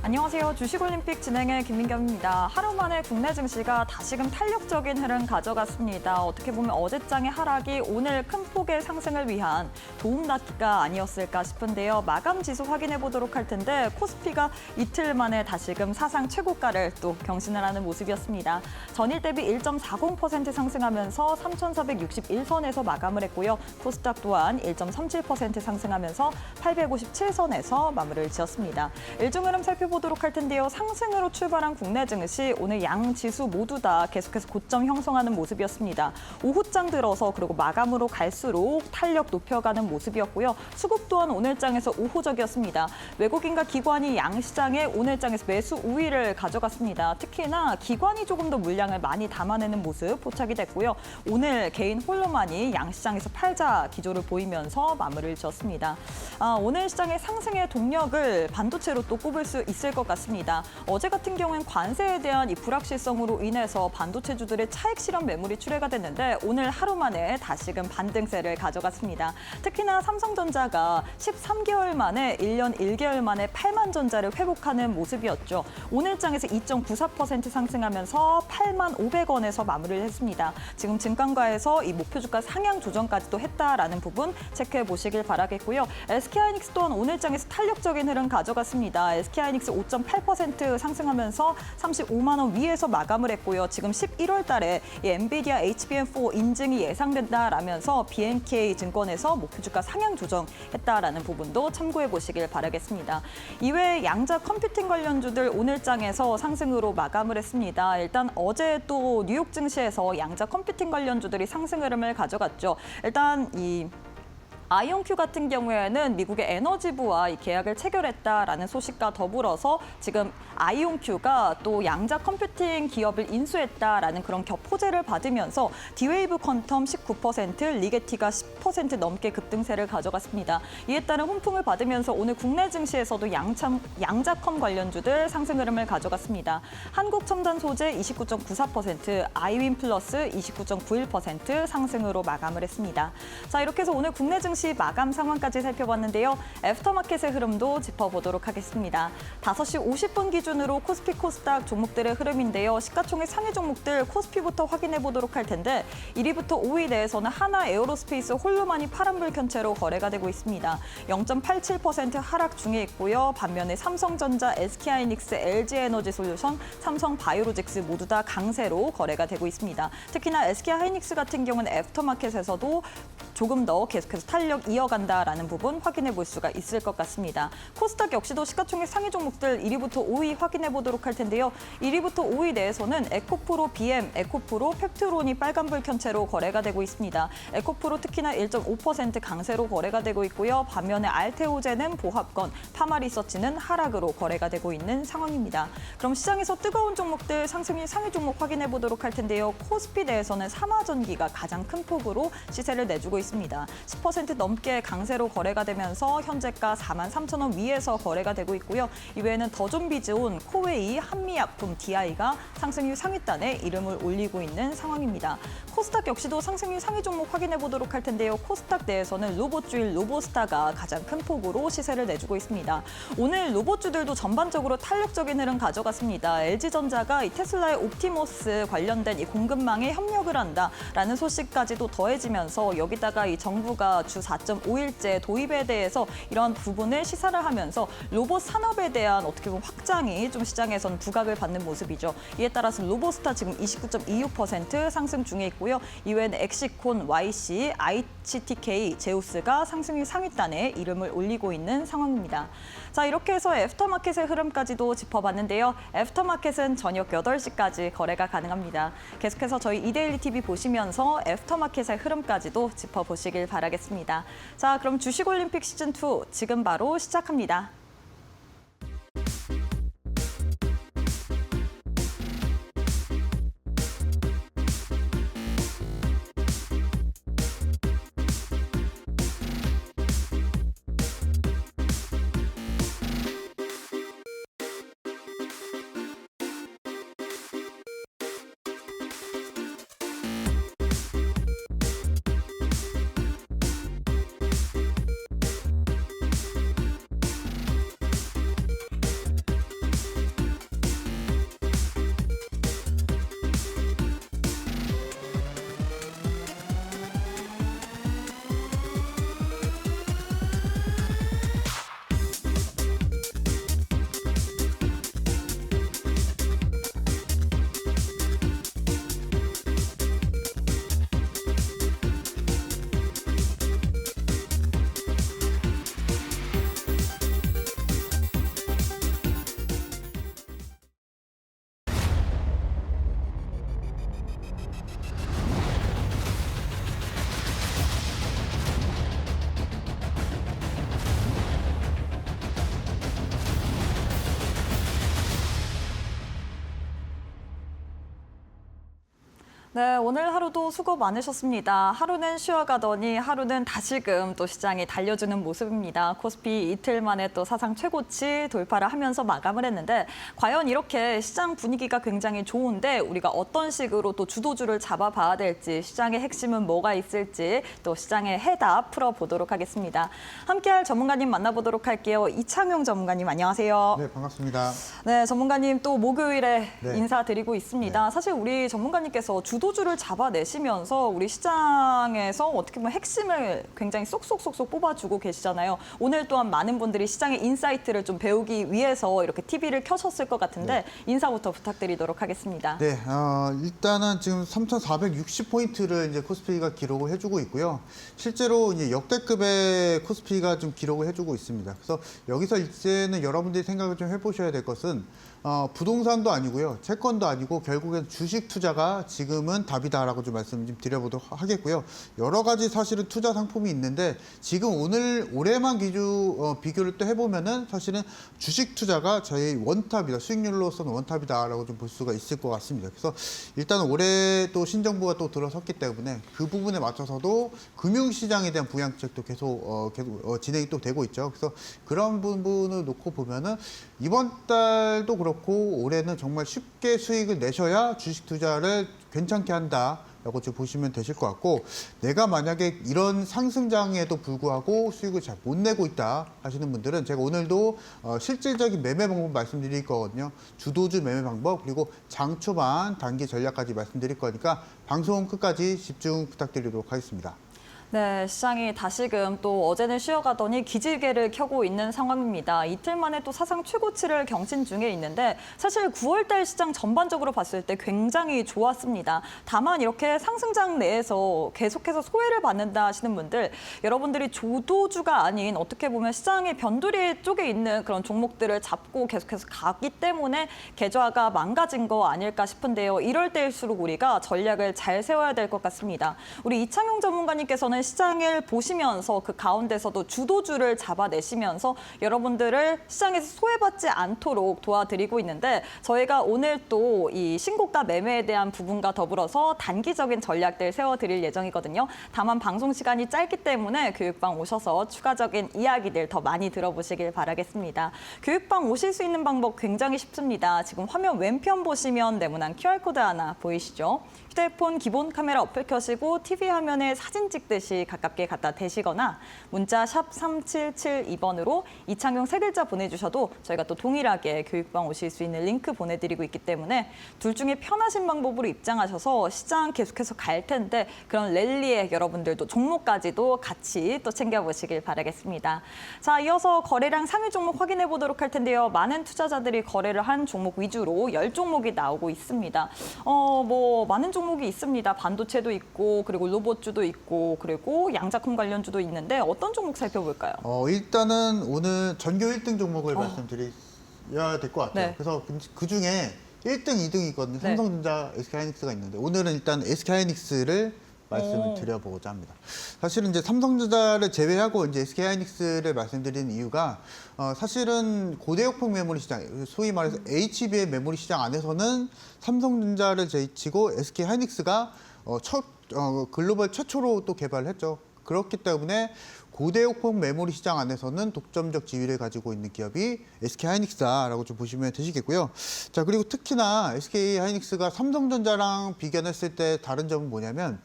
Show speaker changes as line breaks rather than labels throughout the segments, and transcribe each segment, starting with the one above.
안녕하세요. 주식올림픽 진행의 김민경입니다. 하루 만에 국내 증시가 다시금 탄력적인 흐름 가져갔습니다. 어떻게 보면 어제장의 하락이 오늘 큰 폭의 상승을 위한 도움닫기가 아니었을까 싶은데요. 마감 지수 확인해 보도록 할 텐데 코스피가 이틀 만에 다시금 사상 최고가를 또 경신을 하는 모습이었습니다. 전일 대비 1.40% 상승하면서 3,461선에서 마감을 했고요. 코스닥 또한 1.37% 상승하면서 857선에서 마무리를 지었습니다. 일중 흐름 살펴보도록 할 텐데요. 상승으로 출발한 국내 증시 오늘 양 지수 모두 다 계속해서 고점 형성하는 모습이었습니다. 오후장 들어서 그리고 마감으로 갈수록 탄력 높여가는 모습이었고요. 수급 또한 오늘장에서 우호적이었습니다. 외국인과 기관이 양시장에 오늘장에서 매수 우위를 가져갔습니다. 특히나 기관이 조금 더 물량을 많이 담아내는 모습 포착이 됐고요. 오늘 개인 홀로만이 양시장에서 팔자 기조를 보이면서 마무리를 지었습니다. 오늘 시장의 상승의 동력을 반도체로 또 꼽을 수 있을 것 같습니다. 어제 같은 경우엔 관세에 대한 이 불확실성으로 인해서 반도체주들의 차익 실현 매물이 출회가 됐는데 오늘 하루 만에 다시금 반등세를 가져갔습니다. 특히나 삼성전자가 13개월 만에 1년 1개월 만에 8만 전자를 회복하는 모습이었죠. 오늘장에서 2.94% 상승하면서 8만 500원에서 마무리를 했습니다. 지금 증권가에서 이 목표 주가 상향 조정까지도 했다라는 부분 체크해 보시길 바라겠고요. SK하이닉스 또한 오늘장에서 탄력적인 흐름 가져갔습니다. SK하이닉스 5.8% 상승하면서 35만 원 위에서 마감을 했고요. 지금 11월 달에 엔비디아 HBM4 인증이 예상된다라면서 BNK 증권에서 목표 주가 상향 조정했다라는 부분도 참고해 보시길 바라겠습니다. 이외에 양자 컴퓨팅 관련주들 오늘장에서 상승으로 마감을 했습니다. 일단 어제 또 뉴욕 증시에서 양자 컴퓨팅 관련주들이 상승 흐름을 가져갔죠. 일단 아이온큐 같은 경우에는 미국의 에너지부와 이 계약을 체결했다라는 소식과 더불어서 지금 아이온큐가 또 양자 컴퓨팅 기업을 인수했다라는 그런 겹호재를 받으면서 디웨이브 퀀텀 19%, 리게티가 10% 넘게 급등세를 가져갔습니다. 이에 따른 훈풍을 받으면서 오늘 국내 증시에서도 양자컴 관련주들 상승 흐름을 가져갔습니다. 한국첨단소재 29.94%, 아이윈플러스 29.91% 상승으로 마감을 했습니다. 자, 이렇게 해서 오늘 국내 증시 마감 상황까지 살펴봤는데요. 애프터마켓의 흐름도 짚어보도록 하겠습니다. 5시 50분 기준으로 코스피, 코스닥 종목들의 흐름인데요. 시가총액 상위 종목들 코스피부터 확인해 보도록 할 텐데 1위부터 5위 내에서는 하나 에어로스페이스 홀로만이 파란불 켠채로 거래가 되고 있습니다. 0.87% 하락 중에 있고요. 반면에 삼성전자, SK하이닉스, LG에너지솔루션, 삼성바이오로직스 모두 다 강세로 거래가 되고 있습니다. 특히나 SK하이닉스 같은 경우는 애프터마켓에서도 조금 더 계속해서 탄력 이어간다라는 부분 확인해 볼 수가 있을 것 같습니다. 코스닥 역시도 시가총액 상위 종목들 1위부터 5위 확인해 보도록 할 텐데요. 1위부터 5위 내에서는 에코프로, BM, 에코프로, 펩트론이 빨간불 켠채로 거래가 되고 있습니다. 에코프로 특히나 1.5% 강세로 거래가 되고 있고요. 반면에 알테오제는 보합건, 파마리서치는 하락으로 거래가 되고 있는 상황입니다. 그럼 시장에서 뜨거운 종목들 상승률 상위 종목 확인해 보도록 할 텐데요. 코스피 내에서는 삼화전기가 가장 큰 폭으로 시세를 내주고 있습니다. 10% 넘게 강세로 거래가 되면서 현재가 43,000원 위에서 거래가 되고 있고요. 이외에는 더존비즈온, 코웨이, 한미약품, DI가 상승률 상위단에 이름을 올리고 있는 상황입니다. 코스닥 역시도 상승률 상위 종목 확인해 보도록 할 텐데요. 코스닥 내에서는 로봇주일 로보스타가 가장 큰 폭으로 시세를 내주고 있습니다. 오늘 로봇주들도 전반적으로 탄력적인 흐름 가져갔습니다. LG전자가 이 테슬라의 옵티머스 관련된 이 공급망에 협력을 한다라는 소식까지도 더해지면서 여기다가 이 정부가 주 4.5일제 도입에 대해서 이런 부분을 시사를 하면서 로봇 산업에 대한 어떻게 보면 확장이 좀 시장에서는 부각을 받는 모습이죠. 이에 따라서 로보스타 지금 29.26% 상승 중에 있고요. 이외에는 엑시콘, YC, ICTK, 제우스가 상승률 상위단에 이름을 올리고 있는 상황입니다. 자, 이렇게 해서 애프터마켓의 흐름까지도 짚어봤는데요. 애프터마켓은 저녁 8시까지 거래가 가능합니다. 계속해서 저희 이데일리 TV 보시면서 애프터마켓의 흐름까지도 짚어보시길 바라겠습니다. 자, 그럼 주식올림픽 시즌2 지금 바로 시작합니다. 네, 오늘 하루도 수고 많으셨습니다. 하루는 쉬어가더니 하루는 다시금 또 시장이 달려주는 모습입니다. 코스피 이틀 만에 또 사상 최고치 돌파를 하면서 마감을 했는데 과연 이렇게 시장 분위기가 굉장히 좋은데 우리가 어떤 식으로 또 주도주를 잡아봐야 될지 시장의 핵심은 뭐가 있을지 또 시장의 해답 풀어보도록 하겠습니다. 함께할 전문가님 만나보도록 할게요. 이창용 전문가님 안녕하세요.
네, 반갑습니다.
네, 전문가님 또 목요일에
네.
인사드리고 있습니다. 사실 우리 전문가님께서 주도주를 잡아내시면서 우리 시장에서 어떻게 보면 핵심을 굉장히 쏙쏙쏙쏙 뽑아주고 계시잖아요. 오늘 또한 많은 분들이 시장의 인사이트를 좀 배우기 위해서 이렇게 TV를 켜셨을 것 같은데 인사부터 부탁드리도록 하겠습니다.
네, 일단은 지금 3,460포인트를 이제 코스피가 기록을 해주고 있고요. 실제로 이제 역대급의 코스피가 좀 기록을 해주고 있습니다. 그래서 여기서 이제는 여러분들이 생각을 좀 해보셔야 될 것은 부동산도 아니고요, 채권도 아니고 결국엔 주식 투자가 지금은 답이다라고 좀 말씀 좀 드려보도록 하겠고요. 여러 가지 사실은 투자 상품이 있는데 지금 올해만 비교를 또 해보면은 사실은 주식 투자가 저희 원탑이다, 수익률로서는 원탑이다라고 좀 볼 수가 있을 것 같습니다. 그래서 일단 올해 또 신정부가 또 들어섰기 때문에 그 부분에 맞춰서도 금융시장에 대한 부양책도 계속 진행이 또 되고 있죠. 그래서 그런 부분을 놓고 보면은 이번 달도 그렇고 올해는 정말 쉽게 수익을 내셔야 주식 투자를 괜찮게 한다라고 좀 보시면 되실 것 같고, 내가 만약에 이런 상승장에도 불구하고 수익을 잘 못 내고 있다 하시는 분들은 제가 오늘도 실질적인 매매 방법 말씀드릴 거거든요. 주도주 매매 방법 그리고 장초반 단기 전략까지 말씀드릴 거니까 방송 끝까지 집중 부탁드리도록 하겠습니다.
네, 시장이 다시금 또 어제는 쉬어가더니 기지개를 켜고 있는 상황입니다. 이틀 만에 또 사상 최고치를 경신 중에 있는데 사실 9월달 시장 전반적으로 봤을 때 굉장히 좋았습니다. 다만 이렇게 상승장 내에서 계속해서 소외를 받는다 하시는 분들, 여러분들이 주도주가 아닌 어떻게 보면 시장의 변두리 쪽에 있는 그런 종목들을 잡고 계속해서 가기 때문에 계좌가 망가진 거 아닐까 싶은데요. 이럴 때일수록 우리가 전략을 잘 세워야 될 것 같습니다. 우리 이창용 전문가님께서는 시장을 보시면서 그 가운데서도 주도주를 잡아내시면서 여러분들을 시장에서 소외받지 않도록 도와드리고 있는데 저희가 오늘 또 이 신고가 매매에 대한 부분과 더불어서 단기적인 전략들 세워드릴 예정이거든요. 다만 방송 시간이 짧기 때문에 교육방 오셔서 추가적인 이야기들 더 많이 들어보시길 바라겠습니다. 교육방 오실 수 있는 방법 굉장히 쉽습니다. 지금 화면 왼편 보시면 네모난 QR코드 하나 보이시죠? 휴대폰 기본 카메라 어플 켜시고 TV 화면에 사진 찍듯이 가깝게 갖다 대시거나 문자 샵 3772번으로 이창용 세 글자 보내주셔도 저희가 또 동일하게 교육방 오실 수 있는 링크 보내드리고 있기 때문에 둘 중에 편하신 방법으로 입장하셔서 시장 계속해서 갈 텐데 그런 랠리에 여러분들도 종목까지도 같이 또 챙겨보시길 바라겠습니다. 자, 이어서 거래량 상위 종목 확인해 보도록 할 텐데요. 많은 투자자들이 거래를 한 종목 위주로 10종목이 나오고 있습니다. 많은 종목이 있습니다. 반도체도 있고 그리고 로봇주도 있고 그리고 양자품 관련주도 있는데 어떤 종목 살펴볼까요?
일단은 오늘 전교 1등 종목을 말씀드려야 될 것 같아요.
네.
그래서 그중에 1등, 2등이 있거든요.
네.
삼성전자, SK하이닉스가 있는데 오늘은 일단 SK하이닉스를 말씀을 드려보고자 합니다. 사실은 이제 삼성전자를 제외하고 이제 SK하이닉스를 말씀드리는 이유가 사실은 고대역폭 메모리 시장, 소위 말해서 HBM 메모리 시장 안에서는 삼성전자를 제치고 SK하이닉스가 글로벌 최초로 또 개발을 했죠. 그렇기 때문에 고대역폭 메모리 시장 안에서는 독점적 지위를 가지고 있는 기업이 SK하이닉스다라고 좀 보시면 되시겠고요. 자, 그리고 특히나 SK하이닉스가 삼성전자랑 비교했을 때 다른 점은 뭐냐면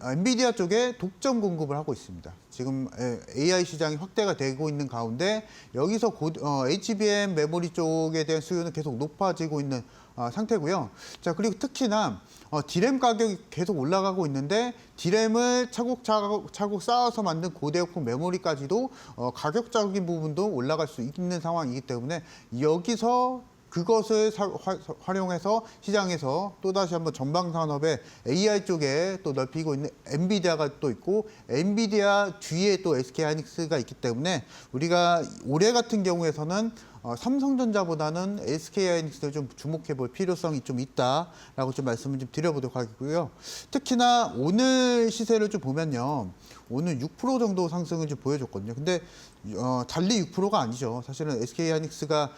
엔비디아 쪽에 독점 공급을 하고 있습니다. 지금 AI 시장이 확대가 되고 있는 가운데 여기서 HBM 메모리 쪽에 대한 수요는 계속 높아지고 있는 상태고요. 자, 그리고 특히나 디램 가격이 계속 올라가고 있는데 디램을 차곡차곡 쌓아서 만든 고대역폭 메모리까지도 가격적인 부분도 올라갈 수 있는 상황이기 때문에 여기서 그것을 활용해서 시장에서 또다시 한번 전방 산업의 AI 쪽에 또 넓히고 있는 엔비디아가 또 있고 엔비디아 뒤에 또 SK하이닉스가 있기 때문에 우리가 올해 같은 경우에서는 삼성전자보다는 SK하이닉스를 좀 주목해 볼 필요성이 좀 있다라고 좀 말씀을 좀 드려보도록 하겠고요. 특히나 오늘 시세를 좀 보면요. 오늘 6% 정도 상승을 좀 보여줬거든요. 근데 달리 6%가 아니죠. 사실은 SK하이닉스가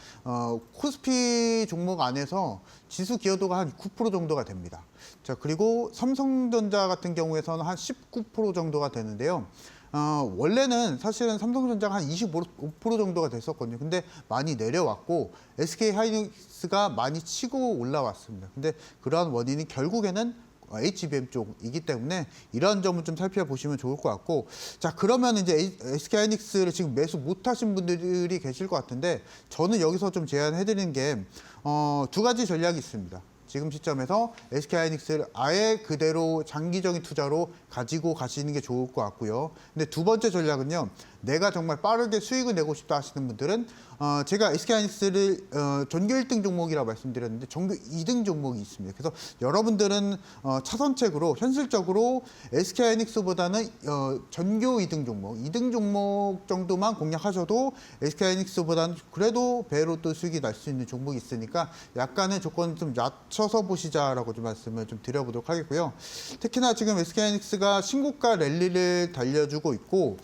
코스피 종목 안에서 지수 기여도가 한 9% 정도가 됩니다. 자, 그리고 삼성전자 같은 경우에서는 한 19% 정도가 되는데요. 원래는 사실은 삼성전자가 한 25% 정도가 됐었거든요. 근데 많이 내려왔고 SK하이닉스가 많이 치고 올라왔습니다. 근데 그러한 원인이 결국에는 HBM 쪽이기 때문에 이런 점을 좀 살펴보시면 좋을 것 같고, 자, 그러면 이제 SK하이닉스를 지금 매수 못 하신 분들이 계실 것 같은데, 저는 여기서 좀 제안해 드리는 게 두 가지 전략이 있습니다. 지금 시점에서 SK하이닉스를 아예 그대로 장기적인 투자로 가지고 가시는 게 좋을 것 같고요. 근데 두 번째 전략은요, 내가 정말 빠르게 수익을 내고 싶다 하시는 분들은 제가 SK하이닉스를 전교 1등 종목이라고 말씀드렸는데 전교 2등 종목이 있습니다. 그래서 여러분들은 차선책으로 현실적으로 SK하이닉스보다는 전교 2등 종목, 2등 종목 정도만 공략하셔도 SK하이닉스보다는 그래도 배로 또 수익이 날 수 있는 종목이 있으니까 약간의 조건을 좀 낮춰서 보시자라고 좀 말씀을 좀 드려보도록 하겠고요. 특히나 지금 SK하이닉스가 신고가 랠리를 달려주고 있고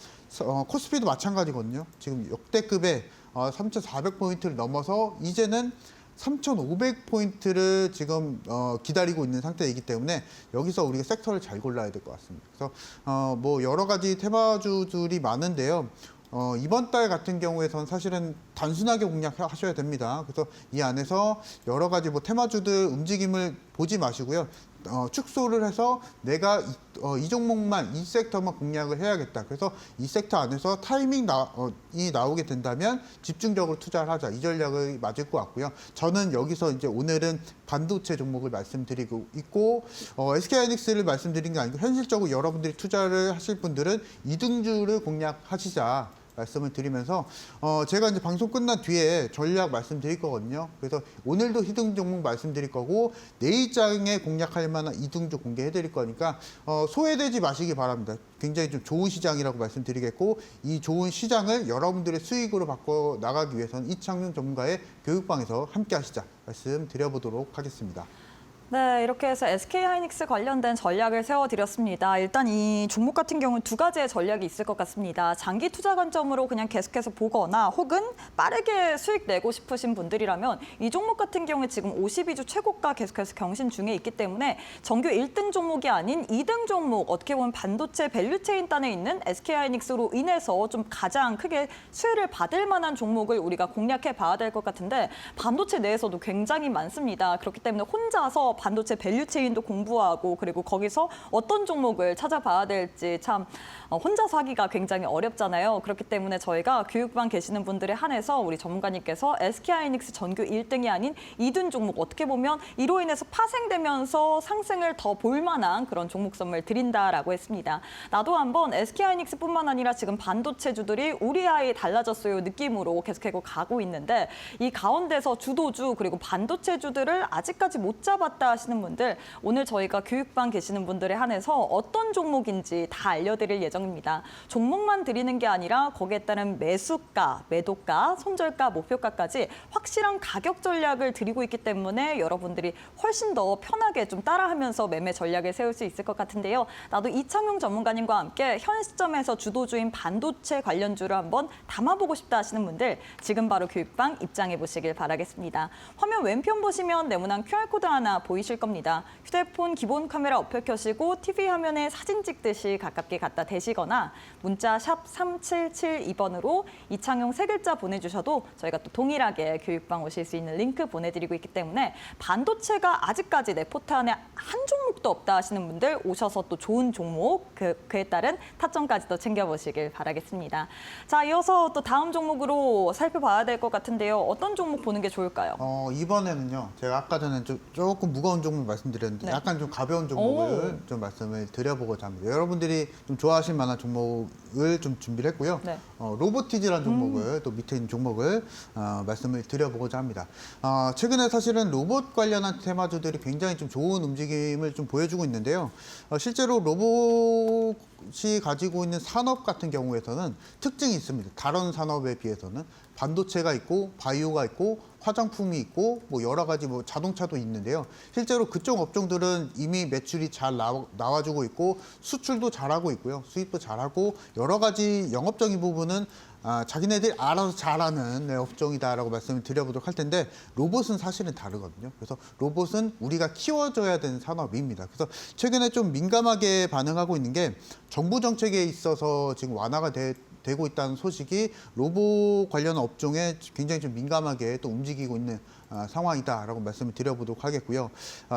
코스피도 마찬가지거든요. 지금 역대급의 3,400포인트를 넘어서 이제는 3,500포인트를 지금 기다리고 있는 상태이기 때문에 여기서 우리가 섹터를 잘 골라야 될 것 같습니다. 그래서 뭐 여러 가지 테마주들이 많은데요. 이번 달 같은 경우에선 사실은 단순하게 공략하셔야 됩니다. 그래서 이 안에서 여러 가지 뭐 테마주들 움직임을 보지 마시고요. 축소를 해서 내가 이 종목만, 이 섹터만 공략을 해야겠다. 그래서 이 섹터 안에서 타이밍이 나오게 된다면 집중적으로 투자를 하자. 이 전략이 맞을 것 같고요. 저는 여기서 이제 오늘은 반도체 종목을 말씀드리고 있고, SK하이닉스를 말씀드린 게 아니고 현실적으로 여러분들이 투자를 하실 분들은 이등주를 공략하시자. 말씀을 드리면서 제가 이제 방송 끝난 뒤에 전략 말씀드릴 거거든요. 그래서 오늘도 희등 종목 말씀드릴 거고 내일장에 공략할 만한 이등주 공개해 드릴 거니까 소외되지 마시기 바랍니다. 굉장히 좀 좋은 시장이라고 말씀드리겠고, 이 좋은 시장을 여러분들의 수익으로 바꿔 나가기 위해서는 이창용 전문가의 교육방에서 함께 하시자 말씀드려보도록 하겠습니다.
네, 이렇게 해서 SK하이닉스 관련된 전략을 세워드렸습니다. 일단 이 종목 같은 경우는 두 가지의 전략이 있을 것 같습니다. 장기 투자 관점으로 그냥 계속해서 보거나 혹은 빠르게 수익 내고 싶으신 분들이라면 이 종목 같은 경우에 지금 52주 최고가 계속해서 경신 중에 있기 때문에 정규 1등 종목이 아닌 2등 종목, 어떻게 보면 반도체 밸류체인단에 있는 SK하이닉스로 인해서 좀 가장 크게 수혜를 받을 만한 종목을 우리가 공략해 봐야 될 것 같은데, 반도체 내에서도 굉장히 많습니다. 그렇기 때문에 혼자서 반도체 밸류체인도 공부하고 그리고 거기서 어떤 종목을 찾아봐야 될지 참 혼자서 하기가 굉장히 어렵잖아요. 그렇기 때문에 저희가 교육반 계시는 분들에 한해서 우리 전문가님께서 SK하이닉스 전교 1등이 아닌 2등 종목, 어떻게 보면 이로 인해서 파생되면서 상승을 더 볼 만한 그런 종목 선물 드린다라고 했습니다. 나도 한번 SK하이닉스뿐만 아니라 지금 반도체주들이 우리 아이 달라졌어요 느낌으로 계속해서 가고 있는데, 이 가운데서 주도주 그리고 반도체주들을 아직까지 못 잡았다 하시는 분들, 오늘 저희가 교육반 계시는 분들에 한해서 어떤 종목인지 다 알려드릴 예정입니다. 종목만 드리는 게 아니라 거기에 따른 매수가, 매도가, 손절가, 목표가까지 확실한 가격 전략을 드리고 있기 때문에 여러분들이 훨씬 더 편하게 좀 따라하면서 매매 전략을 세울 수 있을 것 같은데요. 나도 이창용 전문가님과 함께 현 시점에서 주도주인 반도체 관련주를 한번 담아보고 싶다 하시는 분들, 지금 바로 교육방 입장해 보시길 바라겠습니다. 화면 왼편 보시면 네모난 QR코드 하나 보이실 겁니다. 휴대폰 기본 카메라 어플 켜시고 TV 화면에 사진 찍듯이 가깝게 갖다 대시거나 문자 샵 3772번으로 이창용 세 글자 보내주셔도 저희가 또 동일하게 교육방 오실 수 있는 링크 보내드리고 있기 때문에, 반도체가 아직까지 내 포탄에 한 종목도 없다 하시는 분들 오셔서 또 좋은 종목, 그에 따른 타점까지도 챙겨보시길 바라겠습니다. 자, 이어서 또 다음 종목으로 살펴봐야 될 것 같은데요. 어떤 종목 보는 게 좋을까요?
이번에는요, 제가 아까 전에 조금 무거운 종목 말씀드렸는데
네.
약간 좀 가벼운 종목을 좀 말씀을 드려보고자 합니다. 여러분들이 좀 좋아하실 만한 종목을 좀 준비를 했고요.
네.
로보티즈라는 종목을 또 밑에 있는 종목을 말씀을 드려보고자 합니다. 최근에 사실은 로봇 관련한 테마주들이 굉장히 좀 좋은 움직임을 좀 보여주고 있는데요. 실제로 로봇이 가지고 있는 산업 같은 경우에서는 특징이 있습니다. 다른 산업에 비해서는 반도체가 있고 바이오가 있고 화장품이 있고 뭐 여러 가지 뭐 자동차도 있는데요. 실제로 그쪽 업종들은 이미 매출이 잘 나와주고 있고 수출도 잘하고 있고요. 수입도 잘하고 여러 가지 영업적인 부분은 자기네들이 알아서 잘하는 업종이다라고 말씀을 드려보도록 할 텐데 로봇은 사실은 다르거든요. 그래서 로봇은 우리가 키워줘야 되는 산업입니다. 그래서 최근에 좀 민감하게 반응하고 있는 게 정부 정책에 있어서 지금 완화가 되고 있다는 소식이 로봇 관련 업종에 굉장히 좀 민감하게 또 움직이고 있는 상황이다라고 말씀을 드려보도록 하겠고요.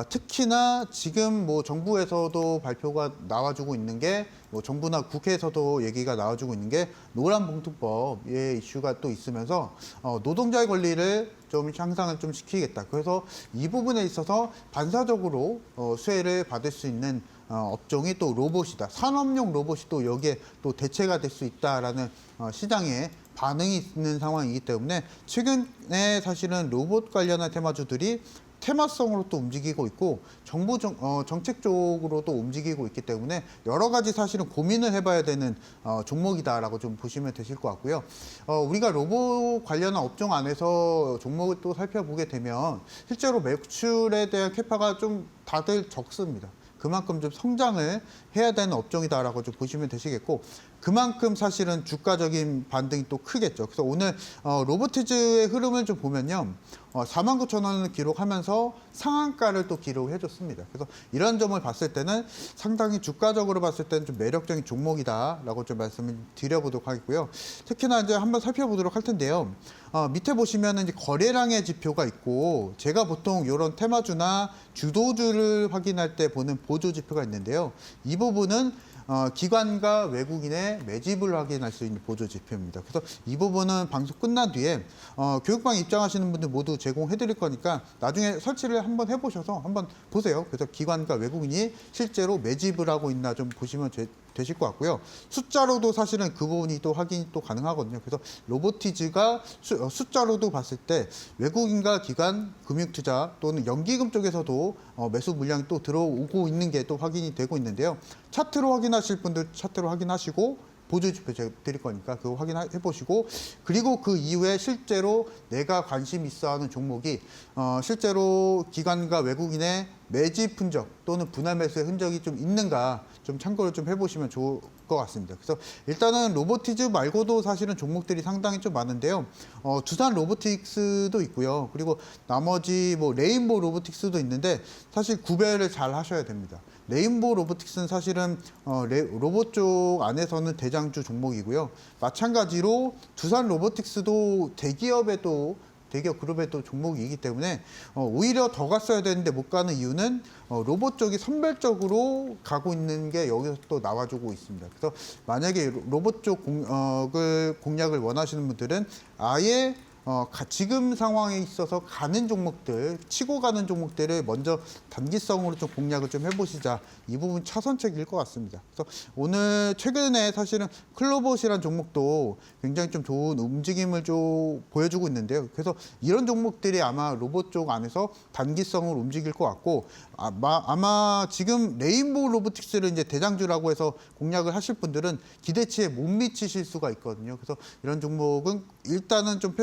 특히나 지금 뭐 정부에서도 발표가 나와주고 있는 게 뭐 정부나 국회에서도 얘기가 나와주고 있는 게 노란봉투법의 이슈가 또 있으면서 노동자의 권리를 좀 향상을 좀 시키겠다. 그래서 이 부분에 있어서 반사적으로 수혜를 받을 수 있는 업종이 또 로봇이다. 산업용 로봇이 또 여기에 또 대체가 될 수 있다라는 시장에 반응이 있는 상황이기 때문에 최근에 사실은 로봇 관련한 테마주들이 테마성으로 또 움직이고 있고 정부 정책 쪽으로도 움직이고 있기 때문에 여러 가지 사실은 고민을 해봐야 되는 종목이다라고 좀 보시면 되실 것 같고요. 우리가 로봇 관련한 업종 안에서 종목을 또 살펴보게 되면 실제로 매출에 대한 캐파가 좀 다들 적습니다. 그만큼 좀 성장을 해야 되는 업종이다라고 좀 보시면 되시겠고 그만큼 사실은 주가적인 반등이 또 크겠죠. 그래서 오늘 로보티즈의 흐름을 좀 보면요. 49,000원을 기록하면서 상한가를 또 기록을 해줬습니다. 그래서 이런 점을 봤을 때는 상당히 주가적으로 봤을 때는 좀 매력적인 종목이다라고 좀 말씀을 드려보도록 하겠고요. 특히나 이제 한번 살펴보도록 할 텐데요. 밑에 보시면은 이제 거래량의 지표가 있고 제가 보통 이런 테마주나 주도주를 확인할 때 보는 보조 지표가 있는데요. 이 부분은 기관과 외국인의 매집을 확인할 수 있는 보조 지표입니다. 그래서 이 부분은 방송 끝난 뒤에 교육방 입장하시는 분들 모두 제공해 드릴 거니까 나중에 설치를 한번 해보셔서 한번 보세요. 그래서 기관과 외국인이 실제로 매집을 하고 있나 좀 보시면 되실 것 같고요. 숫자로도 사실은 그 부분이 또 확인이 또 가능하거든요. 그래서 로보티즈가 숫자로도 봤을 때 외국인과 기관, 금융투자 또는 연기금 쪽에서도 매수 물량이 또 들어오고 있는 게 또 확인이 되고 있는데요. 차트로 확인하실 분들 차트로 확인하시고 보조 지표 제가 드릴 거니까 그거 확인해 보시고 그리고 그 이후에 실제로 내가 관심 있어 하는 종목이 실제로 기관과 외국인의 매집 흔적 또는 분할 매수의 흔적이 좀 있는가 좀 참고를 좀 해보시면 좋을 것 같습니다. 그래서 일단은 로보티즈 말고도 사실은 종목들이 상당히 좀 많은데요. 두산 로보틱스도 있고요. 그리고 나머지 뭐 레인보우 로보틱스도 있는데 사실 구별을 잘 하셔야 됩니다. 레인보우 로보틱스는 사실은 로봇 쪽 안에서는 대장주 종목이고요. 마찬가지로 두산 로보틱스도 대기업 그룹의 또 종목이기 때문에 오히려 더 갔어야 되는데 못 가는 이유는 로봇 쪽이 선별적으로 가고 있는 게 여기서 또 나와주고 있습니다. 그래서 만약에 로봇 쪽 공략을 원하시는 분들은 아예 지금 상황에 있어서 가는 종목들, 치고 가는 종목들을 먼저 단기성으로 좀 공략을 좀 해보시자. 이 부분 차선책일 것 같습니다. 그래서 오늘 최근에 사실은 클로봇이라는 종목도 굉장히 좀 좋은 움직임을 좀 보여주고 있는데요. 그래서 이런 종목들이 아마 로봇 쪽 안에서 단기성으로 움직일 것 같고 아마 지금 레인보우 로보틱스를 이제 대장주라고 해서 공략을 하실 분들은 기대치에 못 미치실 수가 있거든요. 그래서 이런 종목은 일단은 좀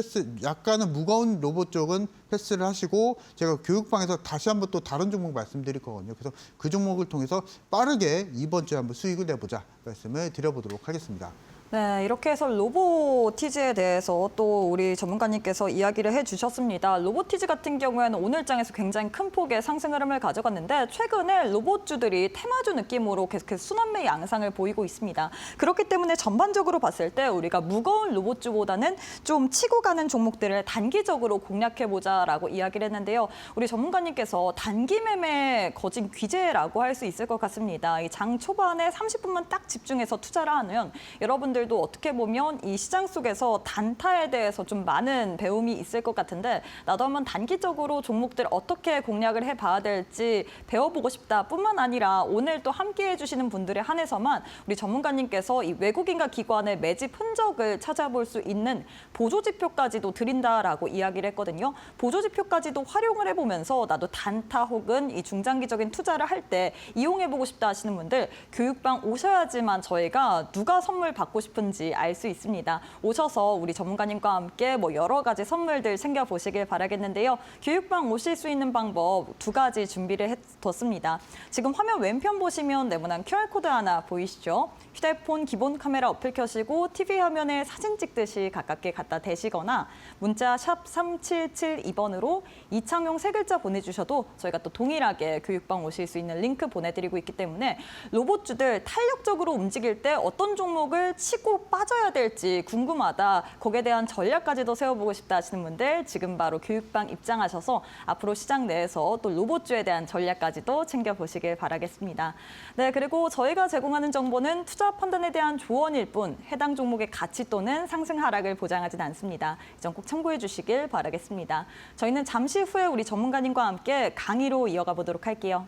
약간은 무거운 로봇 쪽은 패스를 하시고 제가 교육방에서 다시 한번 또 다른 종목 말씀드릴 거거든요. 그래서 그 종목을 통해서 빠르게 이번 주에 한번 수익을 내보자 말씀을 드려보도록 하겠습니다.
네, 이렇게 해서 로보티즈에 대해서 또 우리 전문가님께서 이야기를 해주셨습니다. 로보티즈 같은 경우에는 오늘장에서 굉장히 큰 폭의 상승 흐름을 가져갔는데 최근에 로봇주들이 테마주 느낌으로 계속해서 순환매 양상을 보이고 있습니다. 그렇기 때문에 전반적으로 봤을 때 우리가 무거운 로봇주보다는 좀 치고 가는 종목들을 단기적으로 공략해보자라고 이야기를 했는데요. 우리 전문가님께서 단기 매매 거진 귀재라고 할 수 있을 것 같습니다. 이 장 초반에 30분만 딱 집중해서 투자를 하면 여러분들 도 어떻게 보면 이 시장 속에서 단타에 대해서 좀 많은 배움이 있을 것 같은데 나도 한번 단기적으로 종목들 어떻게 공략을 해봐야 될지 배워보고 싶다 뿐만 아니라 오늘 또 함께해 주시는 분들에 한해서만 우리 전문가님께서 이 외국인과 기관의 매집 흔적을 찾아볼 수 있는 보조지표까지도 드린다라고 이야기를 했거든요. 보조지표까지도 활용을 해보면서 나도 단타 혹은 이 중장기적인 투자를 할 때 이용해보고 싶다 하시는 분들 교육방 오셔야지만 저희가 누가 선물 받고 싶다 싶은지 알 수 있습니다. 오셔서 우리 전문가님과 함께 여러 가지 선물들 챙겨보시길 바라겠는데요. 교육방 오실 수 있는 방법 2가지 준비를 해뒀습니다. 지금 화면 왼편 보시면 네모난 QR코드 하나 보이시죠? 휴대폰 기본 카메라 어플 켜시고 TV 화면에 사진 찍듯이 가깝게 갖다 대시거나 문자 샵 3772번으로 이창용 3글자 보내주셔도 저희가 또 동일하게 교육방 오실 수 있는 링크 보내드리고 있기 때문에 로봇주들 탄력적으로 움직일 때 어떤 종목을 치고 빠져야 될지 궁금하다. 거기에 대한 전략까지도 세워보고 싶다 하시는 분들 지금 바로 교육방 입장하셔서 앞으로 시장 내에서 또 로봇주에 대한 전략까지도 챙겨보시길 바라겠습니다. 네, 그리고 저희가 제공하는 정보는 투자 판단에 대한 조언일 뿐 해당 종목의 가치 또는 상승 하락을 보장하진 않습니다. 이 점 꼭 참고해 주시길 바라겠습니다. 저희는 잠시 후에 우리 전문가님과 함께 강의로 이어가 보도록 할게요.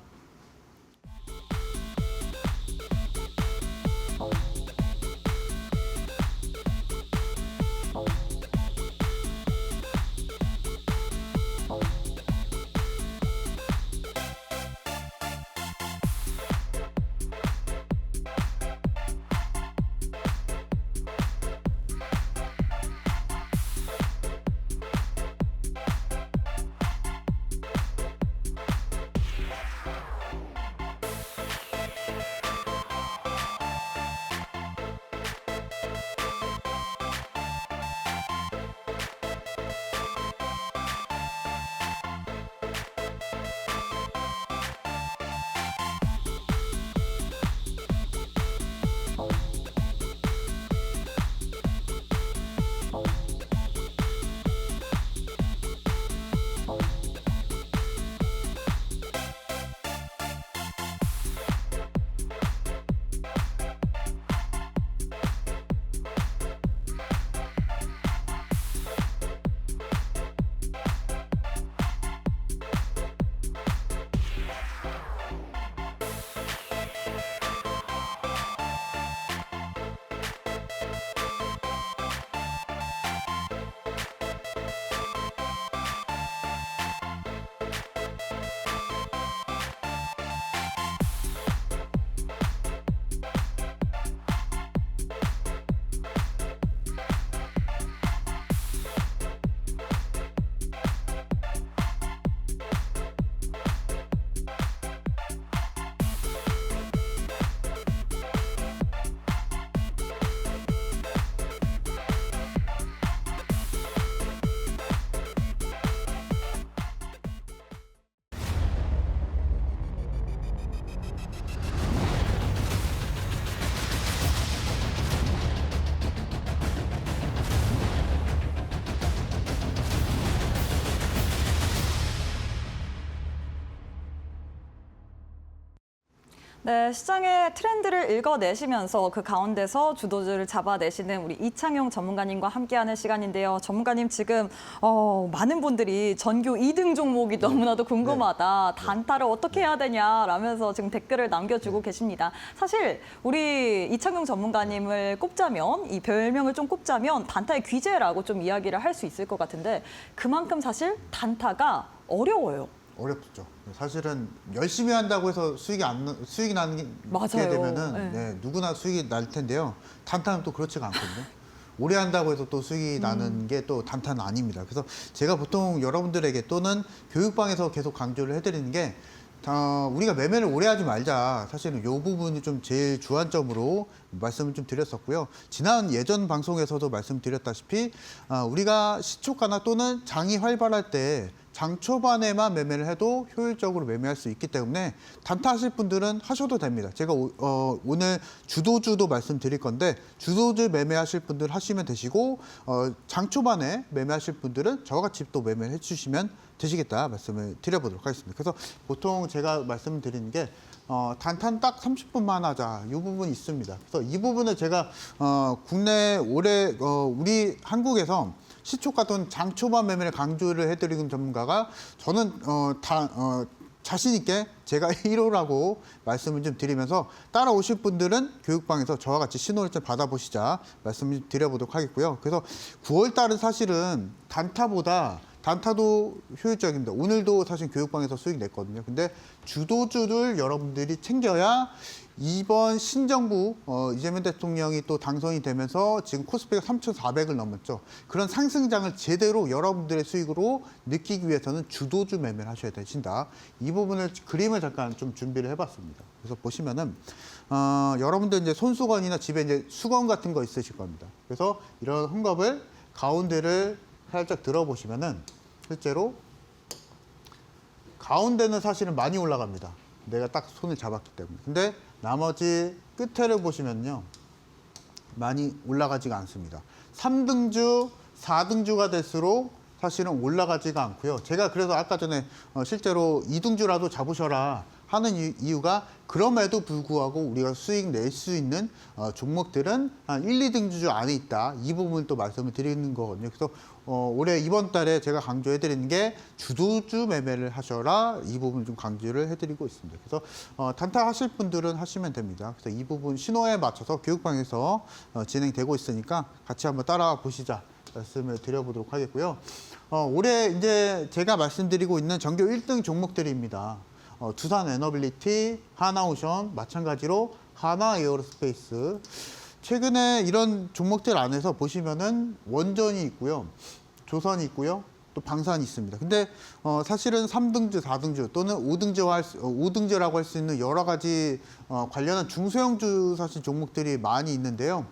네, 시장의 트렌드를 읽어내시면서 그 가운데서 주도주를 잡아내시는 우리 이창용 전문가님과 함께하는 시간인데요. 전문가님 지금 많은 분들이 전교 2등 종목이 너무나도 궁금하다. 단타를 어떻게 해야 되냐라면서 지금 댓글을 남겨주고 계십니다. 사실 우리 이창용 전문가님을 꼽자면 이 별명을 좀 꼽자면 단타의 귀재라고 좀 이야기를 할 수 있을 것 같은데 그만큼 사실 단타가 어려워요.
어렵죠. 사실은 열심히 한다고 해서 수익이 나는 게
맞아요.
되면은
네.
네, 누구나 수익이 날 텐데요. 단타는 또 그렇지가 않거든요. 오래 한다고 해서 또 수익이 나는 게 또 단타는 아닙니다. 그래서 제가 보통 여러분들에게 또는 교육방에서 계속 강조를 해드리는 게 우리가 매매를 오래 하지 말자. 사실은 이 부분이 좀 제일 주안점으로 말씀을 좀 드렸었고요. 지난 예전 방송에서도 말씀드렸다시피 우리가 시초가나 또는 장이 활발할 때 장 초반에만 매매를 해도 효율적으로 매매할 수 있기 때문에 단타 하실 분들은 하셔도 됩니다. 제가 오늘 주도주도 말씀드릴 건데 주도주 매매하실 분들 하시면 되시고 장 초반에 매매하실 분들은 저와 같이 또 매매를 해주시면 되시겠다 말씀을 드려보도록 하겠습니다. 그래서 보통 제가 말씀드리는 게 단타는 딱 30분만 하자 이 부분이 있습니다. 그래서 이 부분을 제가 국내 올해 우리 한국에서 시초가 또는 장 초반 매매를 강조를 해드리는 전문가가 저는 자신 있게 제가 1호라고 말씀을 좀 드리면서 따라오실 분들은 교육방에서 저와 같이 신호를 좀 받아보시자 말씀을 드려보도록 하겠고요. 그래서 9월 달은 사실은 단타보다 단타도 효율적입니다. 오늘도 사실 교육방에서 수익 냈거든요. 근데 주도주를 여러분들이 챙겨야 이번 신정부 이재명 대통령이 또 당선이 되면서 지금 코스피가 3,400을 넘었죠. 그런 상승장을 제대로 여러분들의 수익으로 느끼기 위해서는 주도주 매매를 하셔야 되신다. 이 부분을 그림을 잠깐 좀 준비를 해봤습니다. 그래서 보시면은 여러분들 이제 손수건이나 집에 이제 수건 같은 거 있으실 겁니다. 그래서 이런 헝겊을 가운데를 살짝 들어보시면은 실제로 가운데는 사실은 많이 올라갑니다. 내가 딱 손을 잡았기 때문에. 근데 나머지 끝에를 보시면요. 많이 올라가지가 않습니다. 3등주, 4등주가 될수록 사실은 올라가지가 않고요. 제가 그래서 아까 전에 실제로 2등주라도 잡으셔라 하는 이유가 그럼에도 불구하고 우리가 수익 낼 수 있는 종목들은 한 1, 2등주 안에 있다. 이 부분을 또 말씀을 드리는 거거든요. 그래서 올해 이번 달에 제가 강조해 드리는 게 주도주 매매를 하셔라. 이 부분을 좀 강조를 해드리고 있습니다. 그래서 단타 하실 분들은 하시면 됩니다. 그래서 이 부분 신호에 맞춰서 교육방에서 진행되고 있으니까 같이 한번 따라 보시자 말씀을 드려보도록 하겠고요. 올해 이제 제가 말씀드리고 있는 전교 1등 종목들입니다. 두산 에너빌리티, 하나오션, 마찬가지로 하나 에어로스페이스. 최근에 이런 종목들 안에서 보시면은 원전이 있고요. 조선이 있고요. 또 방산이 있습니다. 근데 사실은 3등주, 4등주 또는 5등주라고 할 수 있는 여러 가지 관련한 중소형주 사실 종목들이 많이 있는데요.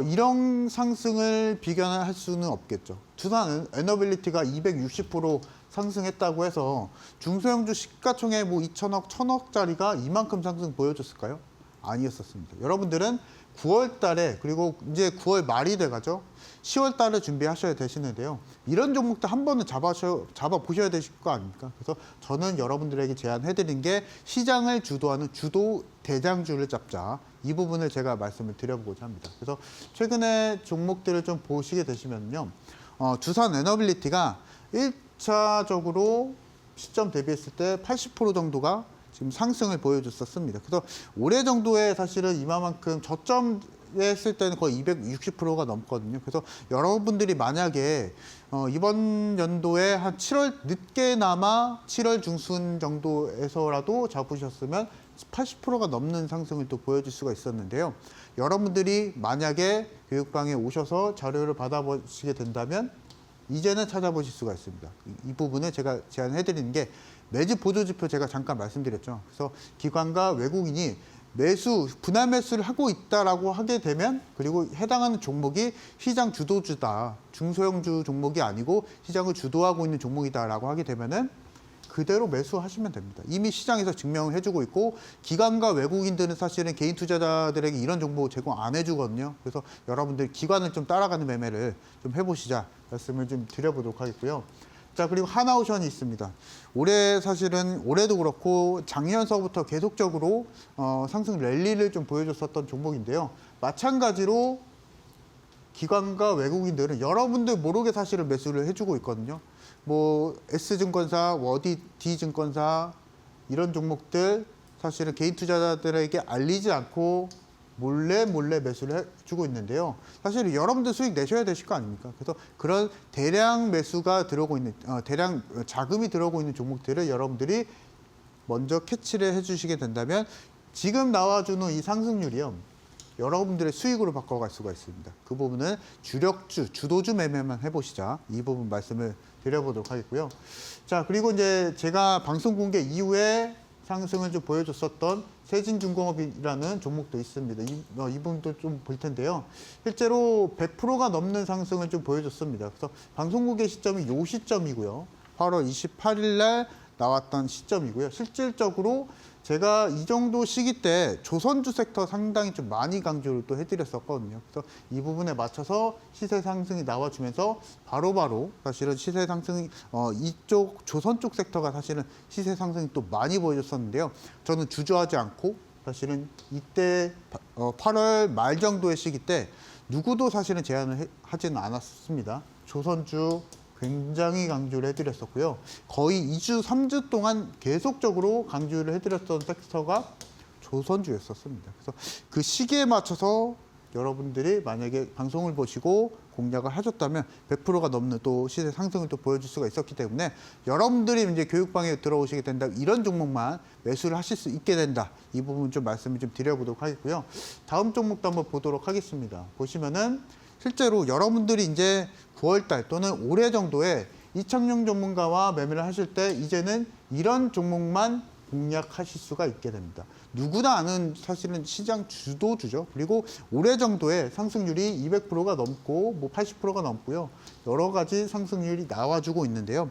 이런 상승을 비견할 수는 없겠죠. 두산 에너빌리티가 260% 상승했다고 해서 중소형주 시가총액 뭐 2천억, 1,000억짜리가 이만큼 상승 보여줬을까요? 아니었었습니다. 여러분들은 9월 달에 그리고 이제 9월 말이 돼가죠. 10월 달에 준비하셔야 되시는데요. 이런 종목들 한 번은 잡아보셔야 되실 거 아닙니까? 그래서 저는 여러분들에게 제안해드린 게 시장을 주도하는 주도 대장주를 잡자. 이 부분을 제가 말씀을 드려보고자 합니다. 그래서 최근에 종목들을 좀 보시게 되시면요. 두산 에너빌리티가 1차적으로 시점 대비했을 때 80% 정도가 지금 상승을 보여줬었습니다. 그래서 올해 정도에 사실은 이만큼 저점에 했을 때는 거의 260%가 넘거든요. 그래서 여러분들이 만약에 이번 연도에 한 7월 늦게나마 7월 중순 정도에서라도 잡으셨으면 80%가 넘는 상승을 또 보여줄 수가 있었는데요. 여러분들이 만약에 교육방에 오셔서 자료를 받아보시게 된다면 이제는 찾아보실 수가 있습니다. 이 부분을 제가 제안해드리는 게 매집 보조지표 제가 잠깐 말씀드렸죠. 그래서 기관과 외국인이 분할 매수를 하고 있다라고 하게 되면 그리고 해당하는 종목이 시장 주도주다. 중소형주 종목이 아니고 시장을 주도하고 있는 종목이다라고 하게 되면은 그대로 매수하시면 됩니다. 이미 시장에서 증명을 해주고 있고 기관과 외국인들은 사실은 개인 투자자들에게 이런 정보 제공 안 해주거든요. 그래서 여러분들 기관을 좀 따라가는 매매를 좀 해보시자 말씀을 좀 드려보도록 하겠고요. 자, 그리고 하나오션이 있습니다. 올해도 그렇고 작년서부터 계속적으로 상승 랠리를 좀 보여줬었던 종목인데요. 마찬가지로 기관과 외국인들은 여러분들 모르게 사실은 매수를 해주고 있거든요. 뭐 S증권사, D증권사 이런 종목들 사실은 개인 투자자들에게 알리지 않고 몰래 매수를 해주고 있는데요. 사실 여러분들 수익 내셔야 되실 거 아닙니까? 그래서 그런 대량 매수가 들어오고 있는 대량 자금이 들어오고 있는 종목들을 여러분들이 먼저 캐치를 해주시게 된다면 지금 나와주는 이 상승률이요. 여러분들의 수익으로 바꿔갈 수가 있습니다. 그 부분은 주도주 매매만 해보시자. 이 부분 말씀을 드려보도록 하겠고요. 자, 그리고 이제 제가 방송 공개 이후에 상승을 좀 보여줬었던 세진중공업이라는 종목도 있습니다. 이 부분도 좀 볼 텐데요. 실제로 100%가 넘는 상승을 좀 보여줬습니다. 그래서 방송 공개 시점이 요 시점이고요. 8월 28일 날 나왔던 시점이고요. 실질적으로 제가 이 정도 시기 때 조선주 섹터 상당히 좀 많이 강조를 또 해드렸었거든요. 그래서 이 부분에 맞춰서 시세 상승이 나와주면서 바로바로 사실은 시세 상승이 이쪽 조선 쪽 섹터가 사실은 시세 상승이 또 많이 보여줬었는데요. 저는 주저하지 않고 사실은 이때 8월 말 정도의 시기 때 누구도 사실은 제안을 하지는 않았습니다. 조선주 굉장히 강조를 해드렸었고요. 거의 2주, 3주 동안 계속적으로 강조를 해드렸던 섹터가 조선주였었습니다. 그래서 그 시기에 맞춰서 여러분들이 만약에 방송을 보시고 공략을 하셨다면 100%가 넘는 또 시세 상승을 또 보여줄 수가 있었기 때문에 여러분들이 이제 교육방에 들어오시게 된다 이런 종목만 매수를 하실 수 있게 된다. 이 부분 좀 말씀을 좀 드려보도록 하겠고요. 다음 종목도 한번 보도록 하겠습니다. 보시면은 실제로 여러분들이 이제 9월달 또는 올해 정도에 이창용 전문가와 매매를 하실 때 이제는 이런 종목만 공략하실 수가 있게 됩니다. 누구나 아는 사실은 시장 주도주죠. 그리고 올해 정도에 상승률이 200%가 넘고 뭐 80%가 넘고요. 여러 가지 상승률이 나와주고 있는데요.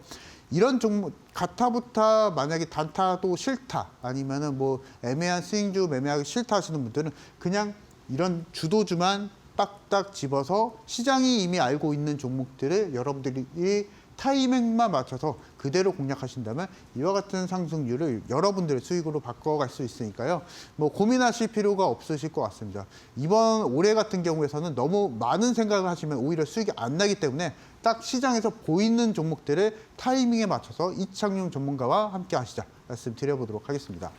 이런 종목 가타부타 만약에 단타도 싫다 아니면은 뭐 애매한 스윙주 매매하기 싫다 하시는 분들은 그냥 이런 주도주만 딱딱 집어서 시장이 이미 알고 있는 종목들을 여러분들이 타이밍만 맞춰서 그대로 공략하신다면 이와 같은 상승률을 여러분들의 수익으로 바꿔갈 수 있으니까요. 뭐 고민하실 필요가 없으실 것 같습니다. 이번 올해 같은 경우에서는 너무 많은 생각을 하시면 오히려 수익이 안 나기 때문에 딱 시장에서 보이는 종목들을 타이밍에 맞춰서 이창용 전문가와 함께 하시자 말씀드려보도록 하겠습니다.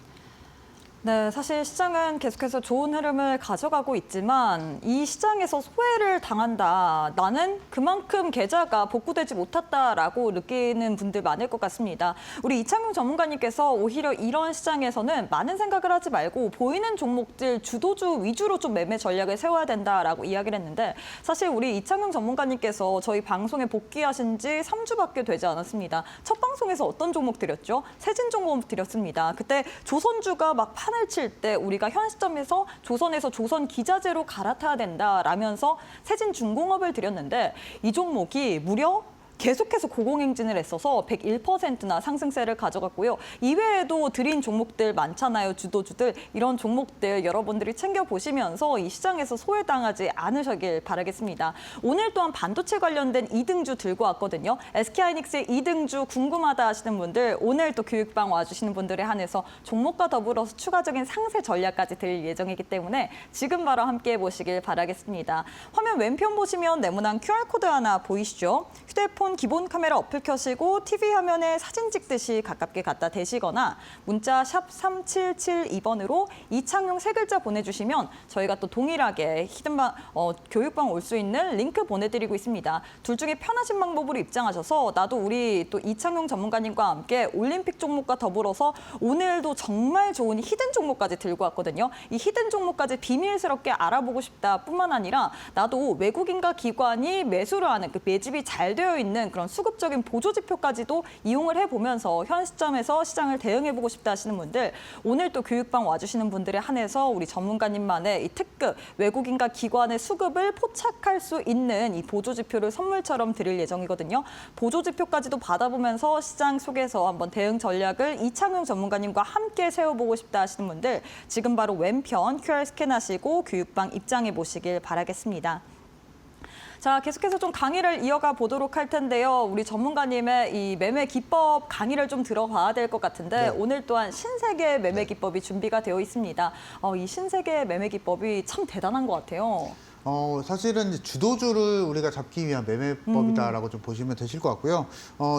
네, 사실 시장은 계속해서 좋은 흐름을 가져가고 있지만 이 시장에서 소외를 당한다. 나는 그만큼 계좌가 복구되지 못했다라고 느끼는 분들 많을 것 같습니다. 우리 이창용 전문가님께서 오히려 이런 시장에서는 많은 생각을 하지 말고 보이는 종목들 주도주 위주로 좀 매매 전략을 세워야 된다라고 이야기를 했는데 사실 우리 이창용 전문가님께서 저희 방송에 복귀하신 지 3주밖에 되지 않았습니다. 첫 방송에서 어떤 종목 드렸죠? 세진 종목 드렸습니다. 그때 조선주가 막 판을 칠 때 우리가 현 시점에서 조선에서 조선 기자재로 갈아타야 된다라면서 세진중공업을 드렸는데 이 종목이 무려 계속해서 고공행진을 했어서 101%나 상승세를 가져갔고요. 이외에도 드린 종목들 많잖아요. 주도주들. 이런 종목들 여러분들이 챙겨보시면서 이 시장에서 소외당하지 않으시길 바라겠습니다. 오늘 또한 반도체 관련된 2등주 들고 왔거든요. SK하이닉스의 2등주 궁금하다 하시는 분들 오늘 또 교육방 와주시는 분들에 한해서 종목과 더불어서 추가적인 상세 전략까지 드릴 예정이기 때문에 지금 바로 함께해 보시길 바라겠습니다. 화면 왼편 보시면 네모난 QR코드 하나 보이시죠? 휴대폰 기본 카메라 어플 켜시고 TV 화면에 사진 찍듯이 가깝게 갖다 대시거나 문자 샵 3772번으로 이창용 세 글자 보내주시면 저희가 또 동일하게 교육방 올 수 있는 링크 보내드리고 있습니다. 둘 중에 편하신 방법으로 입장하셔서 나도 우리 또 이창용 전문가님과 함께 올림픽 종목과 더불어서 오늘도 정말 좋은 히든 종목까지 들고 왔거든요. 이 히든 종목까지 비밀스럽게 알아보고 싶다 뿐만 아니라 나도 외국인과 기관이 매수를 하는 그 매집이 잘 되어 있는 그런 수급적인 보조지표까지도 이용을 해보면서 현 시점에서 시장을 대응해보고 싶다 하시는 분들 오늘 또 교육방 와주시는 분들에 한해서 우리 전문가님만의 이 특급 외국인과 기관의 수급을 포착할 수 있는 이 보조지표를 선물처럼 드릴 예정이거든요. 보조지표까지도 받아보면서 시장 속에서 한번 대응 전략을 이창용 전문가님과 함께 세워보고 싶다 하시는 분들 지금 바로 왼편 QR 스캔하시고 교육방 입장해 보시길 바라겠습니다. 자, 계속해서 좀 강의를 이어가 보도록 할 텐데요. 우리 전문가님의 이 매매 기법 강의를 좀 들어봐야 될 것 같은데 오늘 또한 신세계 매매 기법이 준비가 되어 있습니다. 이 신세계 매매 기법이 참 대단한 것 같아요.
사실은 이제 주도주를 우리가 잡기 위한 매매법이다라고 좀 보시면 되실 것 같고요.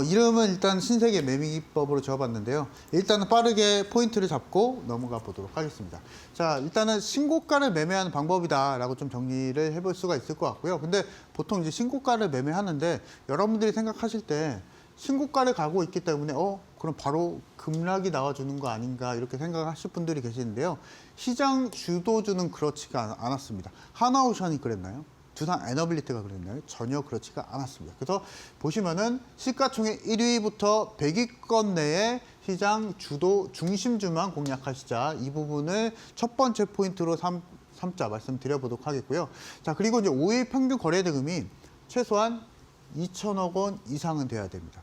이름은 일단 신세계 매매기법으로 지어봤는데요. 일단은 빠르게 포인트를 잡고 넘어가 보도록 하겠습니다. 자, 일단은 신고가를 매매하는 방법이다라고 좀 정리를 해볼 수가 있을 것 같고요. 근데 보통 이제 신고가를 매매하는데 여러분들이 생각하실 때 신고가를 가고 있기 때문에 그럼 바로 급락이 나와주는 거 아닌가 이렇게 생각하실 분들이 계시는데요. 시장 주도주는 그렇지가 않았습니다. 하나오션이 그랬나요? 두산 에너빌리티가 그랬나요? 전혀 그렇지가 않았습니다. 그래서 보시면은 시가총액 1위부터 100위권 내에 시장 주도 중심주만 공략하시자 이 부분을 첫 번째 포인트로 삼자 말씀드려보도록 하겠고요. 자, 그리고 이제 5일 평균 거래대금이 최소한 2천억 원 이상은 돼야 됩니다.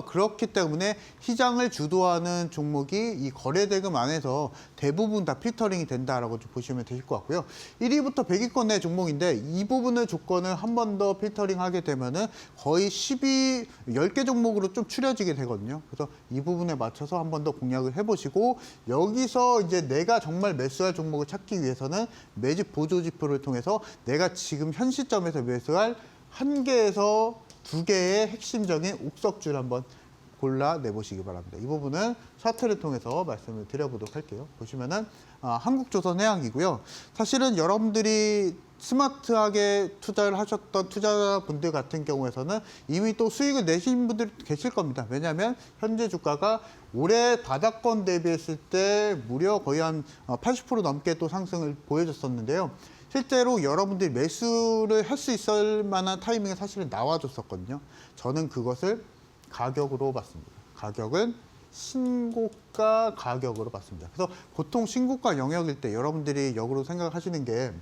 그렇기 때문에 시장을 주도하는 종목이 이 거래대금 안에서 대부분 다 필터링이 된다라고 좀 보시면 되실 것 같고요. 1위부터 100위권 내 종목인데 이 부분의 조건을 한 번 더 필터링하게 되면은 거의 10개 종목으로 좀 추려지게 되거든요. 그래서 이 부분에 맞춰서 한 번 더 공략을 해보시고 여기서 이제 내가 정말 매수할 종목을 찾기 위해서는 매집 보조지표를 통해서 내가 지금 현 시점에서 매수할 1개에서 2개의 핵심적인 옥석주를 한번 골라내보시기 바랍니다. 이 부분은 차트를 통해서 말씀을 드려보도록 할게요. 보시면은 한국조선해양이고요. 사실은 여러분들이 스마트하게 투자를 하셨던 투자자분들 같은 경우에서는 이미 또 수익을 내신 분들이 계실 겁니다. 왜냐하면 현재 주가가 올해 바닥권 대비했을 때 무려 거의 한 80% 넘게 또 상승을 보여줬었는데요. 실제로 여러분들이 매수를 할 수 있을 만한 타이밍에 사실은 나와줬었거든요. 저는 그것을 가격으로 봤습니다. 가격은 신고가 가격으로 봤습니다. 그래서 보통 신고가 영역일 때 여러분들이 역으로 생각하시는 게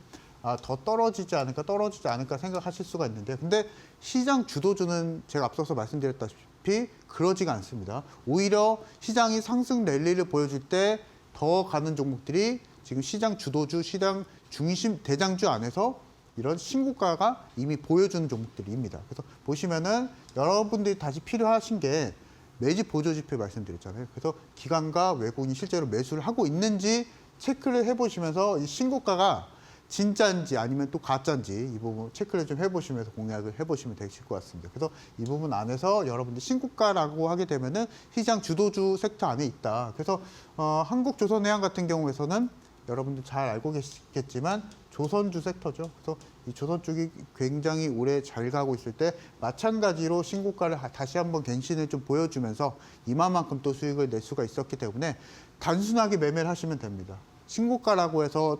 더 떨어지지 않을까 생각하실 수가 있는데, 근데 시장 주도주는 제가 앞서서 말씀드렸다시피 그러지가 않습니다. 오히려 시장이 상승 랠리를 보여줄 때 더 가는 종목들이 지금 시장 주도주, 시장 중심 대장주 안에서 이런 신고가가 이미 보여주는 종목들입니다. 그래서 보시면은 여러분들이 다시 필요하신 게 매집 보조 지표 말씀드렸잖아요. 그래서 기관과 외국인이 실제로 매수를 하고 있는지 체크를 해보시면서 이 신고가가 진짜인지 아니면 또 가짜인지 이 부분 체크를 좀 해보시면서 공략을 해보시면 되실 것 같습니다. 그래서 이 부분 안에서 여러분들 신고가라고 하게 되면은 시장 주도주 섹터 안에 있다. 그래서 한국조선해양 같은 경우에서는 여러분들 잘 알고 계시겠지만 조선주 섹터죠. 그래서 이 조선 쪽이 굉장히 오래 잘 가고 있을 때 마찬가지로 신고가를 다시 한번 갱신을 좀 보여주면서 이만큼 또 수익을 낼 수가 있었기 때문에 단순하게 매매를 하시면 됩니다. 신고가라고 해서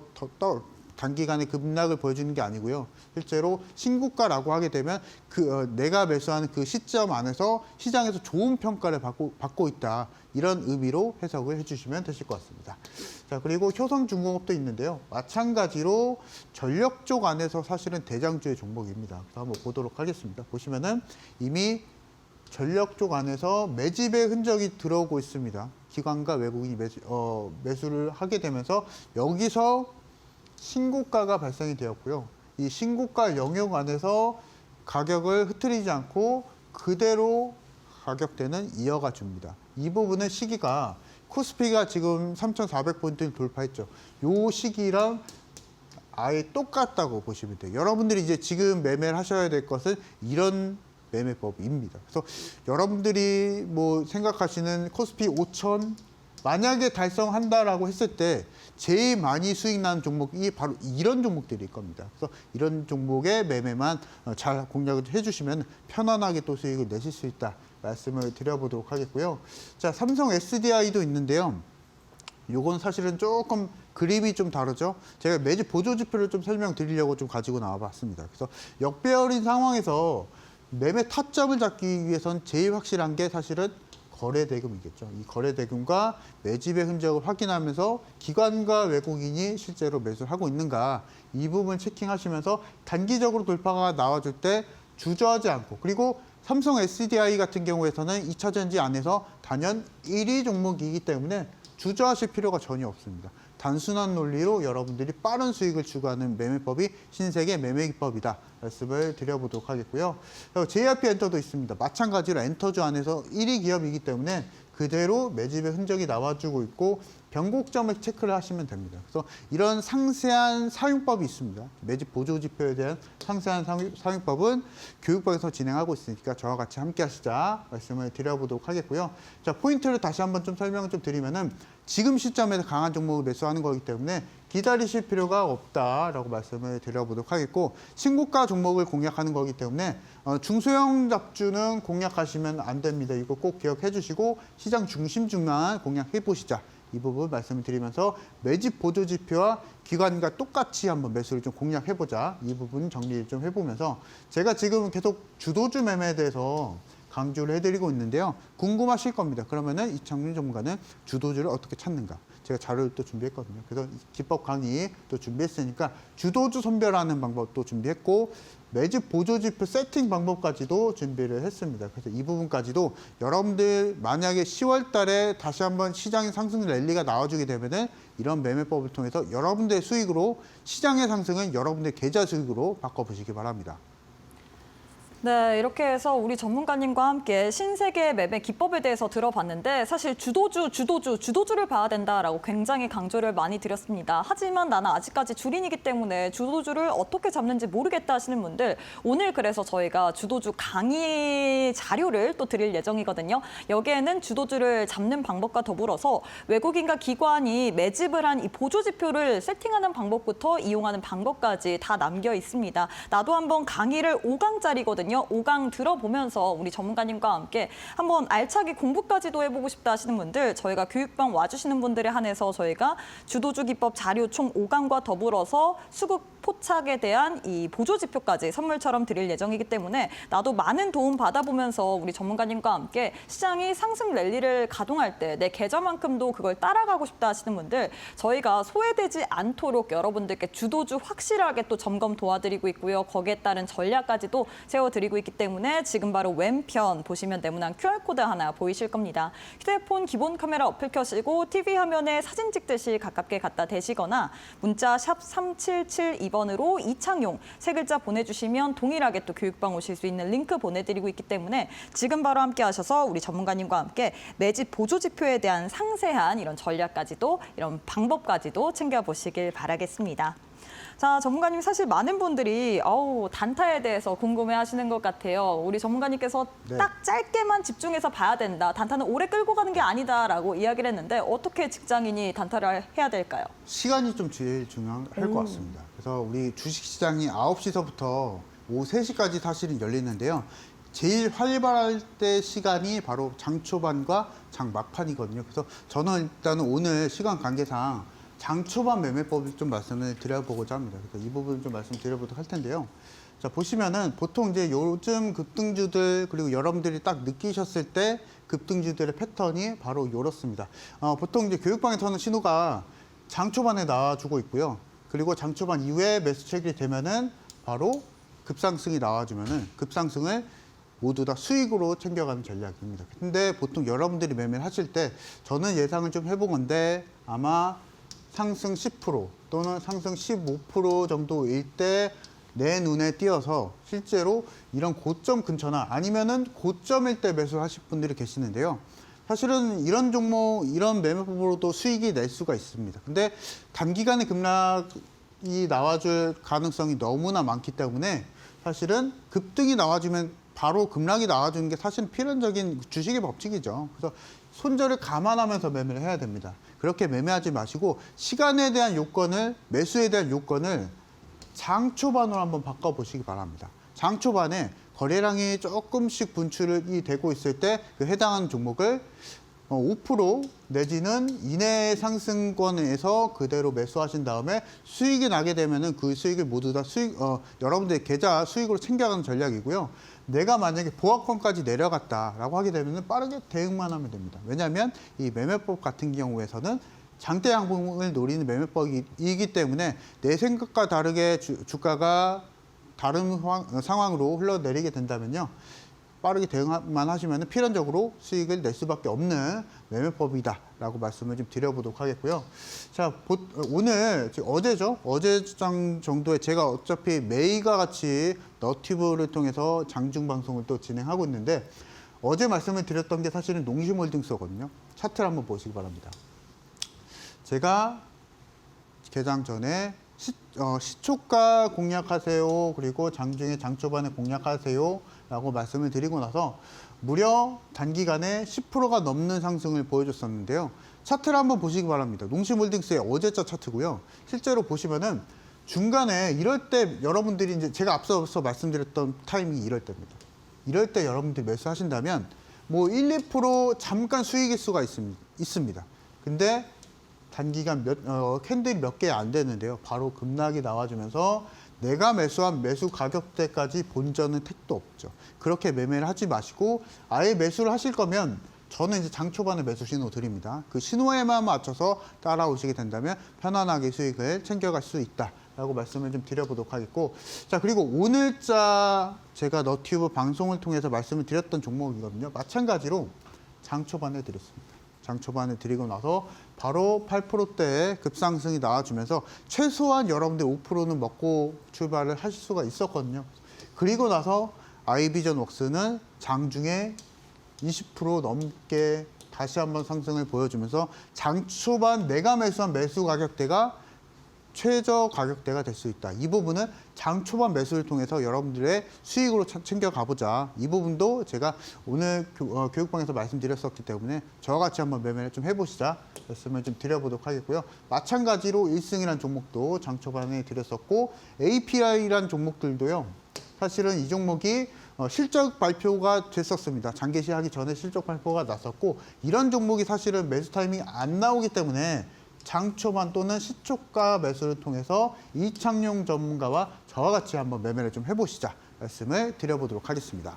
단기간에 급락을 보여주는 게 아니고요. 실제로 신고가라고 하게 되면 내가 매수하는 그 시점 안에서 시장에서 좋은 평가를 받고 있다. 이런 의미로 해석을 해주시면 되실 것 같습니다. 자, 그리고 효성중공업도 있는데요. 마찬가지로 전력 쪽 안에서 사실은 대장주의 종목입니다. 그래서 한번 보도록 하겠습니다. 보시면은 이미 전력 쪽 안에서 매집의 흔적이 들어오고 있습니다. 기관과 외국인이 매수를 하게 되면서 여기서 신고가가 발생이 되었고요. 이 신고가 영역 안에서 가격을 흐트리지 않고 그대로 가격대는 이어가 줍니다. 이 부분은 시기가 코스피가 지금 3,400포인트를 돌파했죠. 요 시기랑 아예 똑같다고 보시면 돼요. 여러분들이 이제 지금 매매를 하셔야 될 것은 이런 매매법입니다. 그래서 여러분들이 뭐 생각하시는 코스피 5,000 만약에 달성한다라고 했을 때 제일 많이 수익 나는 종목이 바로 이런 종목들일 겁니다. 그래서 이런 종목의 매매만 잘 공략을 해주시면 편안하게 또 수익을 내실 수 있다 말씀을 드려보도록 하겠고요. 자, 삼성 SDI도 있는데요. 요건 사실은 조금 그림이 좀 다르죠. 제가 매집 보조 지표를 좀 설명드리려고 좀 가지고 나와봤습니다. 그래서 역배열인 상황에서 매매 타점을 잡기 위해선 제일 확실한 게 사실은 거래대금이겠죠. 이 거래대금과 매집의 흔적을 확인하면서 기관과 외국인이 실제로 매수를 하고 있는가 이 부분 체킹하시면서 단기적으로 돌파가 나와줄 때 주저하지 않고, 그리고 삼성 SDI 같은 경우에서는 2차전지 안에서 단연 1위 종목이기 때문에 주저하실 필요가 전혀 없습니다. 단순한 논리로 여러분들이 빠른 수익을 추구하는 매매법이 신세계 매매기법이다 말씀을 드려보도록 하겠고요. JYP 엔터도 있습니다. 마찬가지로 엔터주 안에서 1위 기업이기 때문에 그대로 매집의 흔적이 나와주고 있고 변곡점을 체크를 하시면 됩니다. 그래서 이런 상세한 사용법이 있습니다. 매집 보조 지표에 대한 상세한 사용법은 교육방에서 진행하고 있으니까 저와 같이 함께 하시자 말씀을 드려보도록 하겠고요. 자, 포인트를 다시 한번 좀 설명을 좀 드리면은 지금 시점에서 강한 종목을 매수하는 거기 때문에 기다리실 필요가 없다라고 말씀을 드려보도록 하겠고, 신고가 종목을 공략하는 거기 때문에 중소형 잡주는 공략하시면 안 됩니다. 이거 꼭 기억해 주시고 시장 중심주만 공략해 보시자. 이 부분 말씀을 드리면서 매집 보조 지표와 기관과 똑같이 한번 매수를 좀 공략해보자. 이 부분 정리를 좀 해보면서 제가 지금 계속 주도주 매매에 대해서 강조를 해드리고 있는데요. 궁금하실 겁니다. 그러면은 이창민 전문가는 주도주를 어떻게 찾는가? 제가 자료를 또 준비했거든요. 그래서 기법 강의 또 준비했으니까 주도주 선별하는 방법도 준비했고 매집 보조지표 세팅 방법까지도 준비를 했습니다. 그래서 이 부분까지도 여러분들 만약에 10월 달에 다시 한번 시장의 상승 랠리가 나와주게 되면은 이런 매매법을 통해서 여러분들의 수익으로 시장의 상승은 여러분들의 계좌 수익으로 바꿔보시기 바랍니다.
네, 이렇게 해서 우리 전문가님과 함께 신세계 매매 기법에 대해서 들어봤는데 사실 주도주를 봐야 된다라고 굉장히 강조를 많이 드렸습니다. 하지만 나는 아직까지 주린이기 때문에 주도주를 어떻게 잡는지 모르겠다 하시는 분들 오늘 그래서 저희가 주도주 강의 자료를 또 드릴 예정이거든요. 여기에는 주도주를 잡는 방법과 더불어서 외국인과 기관이 매집을 한 이 보조지표를 세팅하는 방법부터 이용하는 방법까지 다 남겨 있습니다. 나도 한번 강의를 5강짜리거든요. 5강 들어보면서 우리 전문가님과 함께 한번 알차게 공부까지도 해보고 싶다 하시는 분들 저희가 교육방 와주시는 분들에 한해서 저희가 주도주 기법 자료 총 5강과 더불어서 수급 포착에 대한 이 보조지표까지 선물처럼 드릴 예정이기 때문에 나도 많은 도움 받아보면서 우리 전문가님과 함께 시장이 상승 랠리를 가동할 때 내 계좌만큼도 그걸 따라가고 싶다 하시는 분들 저희가 소외되지 않도록 여러분들께 주도주 확실하게 또 점검 도와드리고 있고요. 거기에 따른 전략까지도 세워드리고 있기 때문에 지금 바로 왼편 보시면 네모난 QR코드 하나 보이실 겁니다. 휴대폰 기본 카메라 어플 켜시고 TV 화면에 사진 찍듯이 가깝게 갖다 대시거나 문자 샵 3772번으로 이창용 세 글자 보내주시면 동일하게 또 교육방 오실 수 있는 링크 보내드리고 있기 때문에 지금 바로 함께 하셔서 우리 전문가님과 함께 매집 보조지표에 대한 상세한 이런 전략까지도 이런 방법까지도 챙겨보시길 바라겠습니다. 자, 전문가님 사실 많은 분들이 단타에 대해서 궁금해하시는 것 같아요. 우리 전문가님께서
네.
딱 짧게만 집중해서 봐야 된다. 단타는 오래 끌고 가는 게 아니다라고 이야기를 했는데 어떻게 직장인이 단타를 해야 될까요?
시간이 좀 제일 중요할 것 같습니다. 그래서 우리 주식시장이 9시서부터 오후 3시까지 사실은 열리는데요. 제일 활발할 때 시간이 바로 장 초반과 장 막판이거든요. 그래서 저는 일단은 오늘 시간 관계상 장 초반 매매법을 좀 말씀을 드려보고자 합니다. 그래서 이 부분 좀 말씀드려보도록 할 텐데요. 자, 보시면은 보통 이제 요즘 급등주들 그리고 여러분들이 딱 느끼셨을 때 급등주들의 패턴이 바로 요렇습니다. 보통 이제 교육방에서는 신호가 장 초반에 나와주고 있고요. 그리고 장 초반 이후에 매수 체결이 되면은 바로 급상승이 나와주면은 급상승을 모두 다 수익으로 챙겨가는 전략입니다. 근데 보통 여러분들이 매매를 하실 때 저는 예상을 좀 해본 건데 아마 상승 10% 또는 상승 15% 정도일 때 내 눈에 띄어서 실제로 이런 고점 근처나 아니면은 고점일 때 매수하실 분들이 계시는데요. 사실은 이런 종목, 이런 매매법으로도 수익이 낼 수가 있습니다. 근데 단기간에 급락이 나와줄 가능성이 너무나 많기 때문에 사실은 급등이 나와주면 바로 급락이 나와주는 게 사실 필연적인 주식의 법칙이죠. 그래서 손절을 감안하면서 매매를 해야 됩니다. 그렇게 매매하지 마시고 시간에 대한 요건을, 매수에 대한 요건을 장 초반으로 한번 바꿔보시기 바랍니다. 장 초반에 거래량이 조금씩 분출이 되고 있을 때 그 해당하는 종목을 5% 내지는 이내의 상승권에서 그대로 매수하신 다음에 수익이 나게 되면은 그 수익을 모두 다 여러분들의 계좌 수익으로 챙겨가는 전략이고요. 내가 만약에 보합권까지 내려갔다라고 하게 되면은 빠르게 대응만 하면 됩니다. 왜냐하면 이 매매법 같은 경우에서는 장대 양봉을 노리는 매매법이기 때문에 내 생각과 다르게 주가가 다른 상황으로 흘러내리게 된다면요. 빠르게 대응만 하시면 필연적으로 수익을 낼 수밖에 없는 매매법이다라고 말씀을 좀 드려보도록 하겠고요. 자, 오늘 어제죠? 어제장 정도에 제가 어차피 매일과 같이 너튜브를 통해서 장중 방송을 또 진행하고 있는데 어제 말씀을 드렸던 게 사실은 농심홀딩스거든요. 차트를 한번 보시기 바랍니다. 제가 개장 전에 시초가 공략하세요. 그리고 장중에 장초반에 공략하세요. 라고 말씀을 드리고 나서 무려 단기간에 10%가 넘는 상승을 보여줬었는데요. 차트를 한번 보시기 바랍니다. 농심홀딩스의 어제자 차트고요. 실제로 보시면은 중간에 이럴 때 여러분들이 이제 제가 앞서서 말씀드렸던 타이밍이 이럴 때입니다. 이럴 때 여러분들이 매수하신다면 뭐 1, 2% 잠깐 수익일 수가 있습니다. 근데 단기간 캔들이 몇 개 안 되는데요. 바로 급락이 나와주면서 내가 매수한 매수 가격대까지 본전은 택도 없죠. 그렇게 매매를 하지 마시고 아예 매수를 하실 거면 저는 이제 장 초반에 매수 신호 드립니다. 그 신호에만 맞춰서 따라오시게 된다면 편안하게 수익을 챙겨갈 수 있다라고 말씀을 좀 드려보도록 하겠고, 자, 그리고 오늘자 제가 너튜브 방송을 통해서 말씀을 드렸던 종목이거든요. 마찬가지로 장 초반에 드렸습니다. 장 초반에 드리고 나서 바로 8%대의 급상승이 나와주면서 최소한 여러분들 5%는 먹고 출발을 하실 수가 있었거든요. 그리고 나서 아이비전 웍스는 장중에 20% 넘게 다시 한번 상승을 보여주면서 장 초반 내가 매수한 매수 가격대가 최저 가격대가 될 수 있다. 이 부분은 장 초반 매수를 통해서 여러분들의 수익으로 챙겨가보자. 이 부분도 제가 오늘 교육방에서 말씀드렸었기 때문에 저와 같이 한번 매매를 좀 해보시자 말씀을 좀 드려보도록 하겠고요. 마찬가지로 1승이라는 종목도 장 초반에 드렸었고 API라는 종목들도요. 사실은 이 종목이 실적 발표가 됐었습니다. 장개시하기 전에 실적 발표가 났었고 이런 종목이 사실은 매수 타이밍이 안 나오기 때문에 장 초반 또는 시초가 매수를 통해서 이창용 전문가와 저와 같이 한번 매매를 좀 해보시자 말씀을 드려보도록 하겠습니다.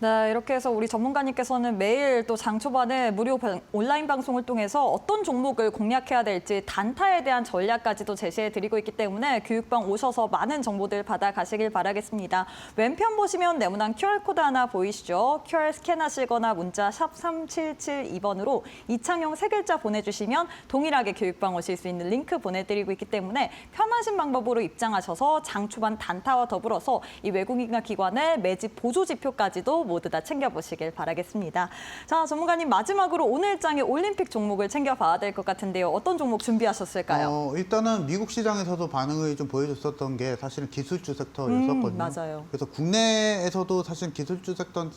네, 이렇게 해서 우리 전문가님께서는 매일 또 장 초반에 무료 온라인 방송을 통해서 어떤 종목을 공략해야 될지 단타에 대한 전략까지도 제시해드리고 있기 때문에 교육방 오셔서 많은 정보들 받아가시길 바라겠습니다. 왼편 보시면 네모난 QR코드 하나 보이시죠? QR 스캔하시거나 문자 샵 3772번으로 이창용 3글자 보내주시면 동일하게 교육방 오실 수 있는 링크 보내드리고 있기 때문에 편하신 방법으로 입장하셔서 장 초반 단타와 더불어서 이 외국인과 기관의 매집 보조 지표까지도 모두 다 챙겨보시길 바라겠습니다. 자, 전문가님 마지막으로 오늘 장의 올림픽 종목을 챙겨봐야 될 것 같은데요. 어떤 종목 준비하셨을까요?
일단은 미국 시장에서도 반응을 좀 보여줬었던 게 사실은 기술주 섹터였었거든요.
맞아요.
그래서 국내에서도 사실 기술주 섹터는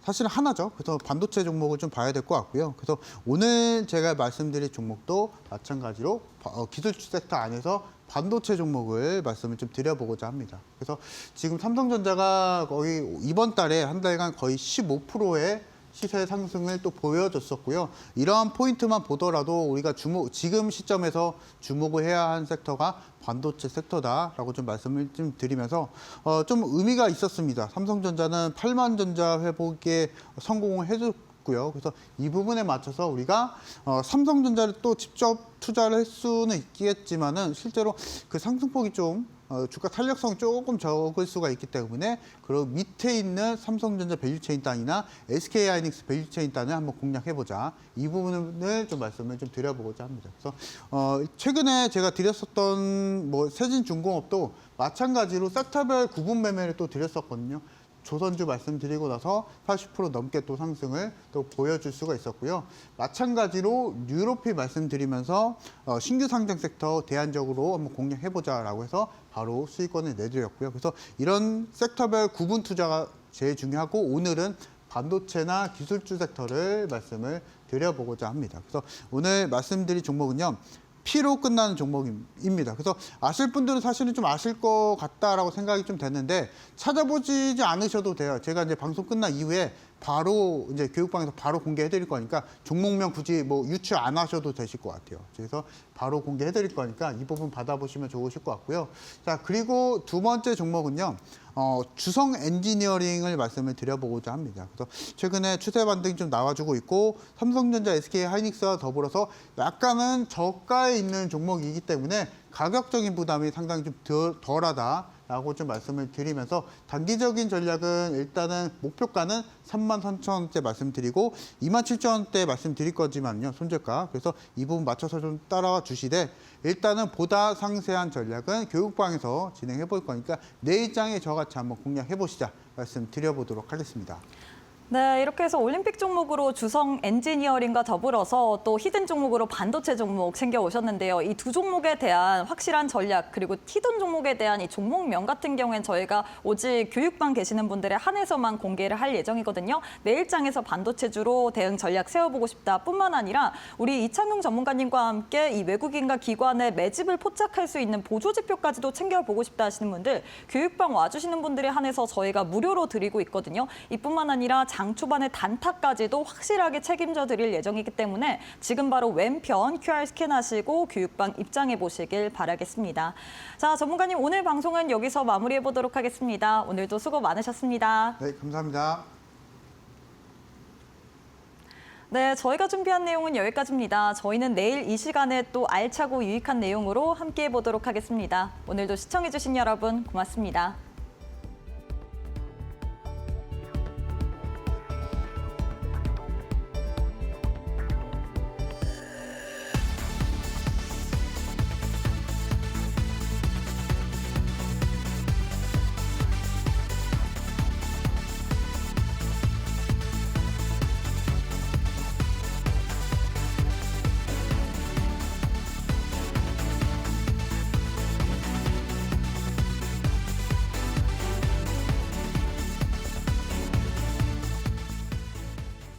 사실은 하나죠. 그래서 반도체 종목을 좀 봐야 될 것 같고요. 그래서 오늘 제가 말씀드릴 종목도 마찬가지로 기술주 섹터 안에서 반도체 종목을 말씀을 좀 드려보고자 합니다. 그래서 지금 삼성전자가 거의 이번 달에 한 달간 거의 15%의 시세 상승을 또 보여줬었고요. 이러한 포인트만 보더라도 우리가 지금 시점에서 주목을 해야 한 섹터가 반도체 섹터다라고 좀 말씀을 좀 드리면서 좀 의미가 있었습니다. 삼성전자는 8만 전자 회복에 성공을 해줬고요. 그래서 이 부분에 맞춰서 우리가 삼성전자를 또 직접 투자를 할 수는 있겠지만은 실제로 그 상승폭이 좀 주가 탄력성이 조금 적을 수가 있기 때문에 그리고 밑에 있는 삼성전자 밸류체인 단이나 SK하이닉스 밸류체인 단을 한번 공략해보자. 이 부분을 좀 말씀을 좀 드려보고자 합니다. 그래서 최근에 제가 드렸었던 세진중공업도 마찬가지로 섹터별 구분 매매를 또 드렸었거든요. 조선주 말씀드리고 나서 80% 넘게 또 상승을 또 보여줄 수가 있었고요. 마찬가지로 뉴로피 말씀드리면서 신규 상장 섹터 대안적으로 한번 공략해보자라고 해서 바로 수익권을 내드렸고요. 그래서 이런 섹터별 구분 투자가 제일 중요하고 오늘은 반도체나 기술주 섹터를 말씀을 드려보고자 합니다. 그래서 오늘 말씀드릴 종목은요. P로 끝나는 종목입니다. 그래서 아실 분들은 사실은 좀 아실 것 같다라고 생각이 좀 됐는데 찾아보지 않으셔도 돼요. 제가 이제 방송 끝난 이후에 바로 이제 교육방에서 바로 공개해 드릴 거니까 종목명 굳이 유추 안 하셔도 되실 것 같아요. 그래서 바로 공개해 드릴 거니까 이 부분 받아보시면 좋으실 것 같고요. 자, 그리고 두 번째 종목은요. 주성 엔지니어링을 말씀을 드려보고자 합니다. 그래서 최근에 추세 반등이 좀 나와주고 있고 삼성전자, SK하이닉스와 더불어서 약간은 저가에 있는 종목이기 때문에 가격적인 부담이 상당히 좀 덜하다라고 좀 말씀을 드리면서 단기적인 전략은 일단은 목표가는 33,000원대 말씀드리고 27,000원대 말씀드릴 거지만요. 손절가. 그래서 이 부분 맞춰서 좀 따라와 주시되 일단은 보다 상세한 전략은 교육방에서 진행해 볼 거니까 내일 장에 저같이 한번 공략해 보시자 말씀 드려보도록 하겠습니다.
네, 이렇게 해서 올림픽 종목으로 주성 엔지니어링과 더불어서 또 히든 종목으로 반도체 종목 챙겨오셨는데요. 이 두 종목에 대한 확실한 전략 그리고 히든 종목에 대한 이 종목명 같은 경우엔 저희가 오직 교육방 계시는 분들에 한해서만 공개를 할 예정이거든요. 내일장에서 반도체주로 대응 전략 세워보고 싶다 뿐만 아니라 우리 이창용 전문가님과 함께 이 외국인과 기관의 매집을 포착할 수 있는 보조지표까지도 챙겨보고 싶다 하시는 분들 교육방 와주시는 분들에 한해서 저희가 무료로 드리고 있거든요. 이뿐만 아니라 장 초반의 단타까지도 확실하게 책임져 드릴 예정이기 때문에 지금 바로 왼편 QR 스캔하시고 교육방 입장해 보시길 바라겠습니다. 자, 전문가님 오늘 방송은 여기서 마무리해 보도록 하겠습니다. 오늘도 수고 많으셨습니다.
네, 감사합니다.
네, 저희가 준비한 내용은 여기까지입니다. 저희는 내일 이 시간에 또 알차고 유익한 내용으로 함께해 보도록 하겠습니다. 오늘도 시청해 주신 여러분 고맙습니다.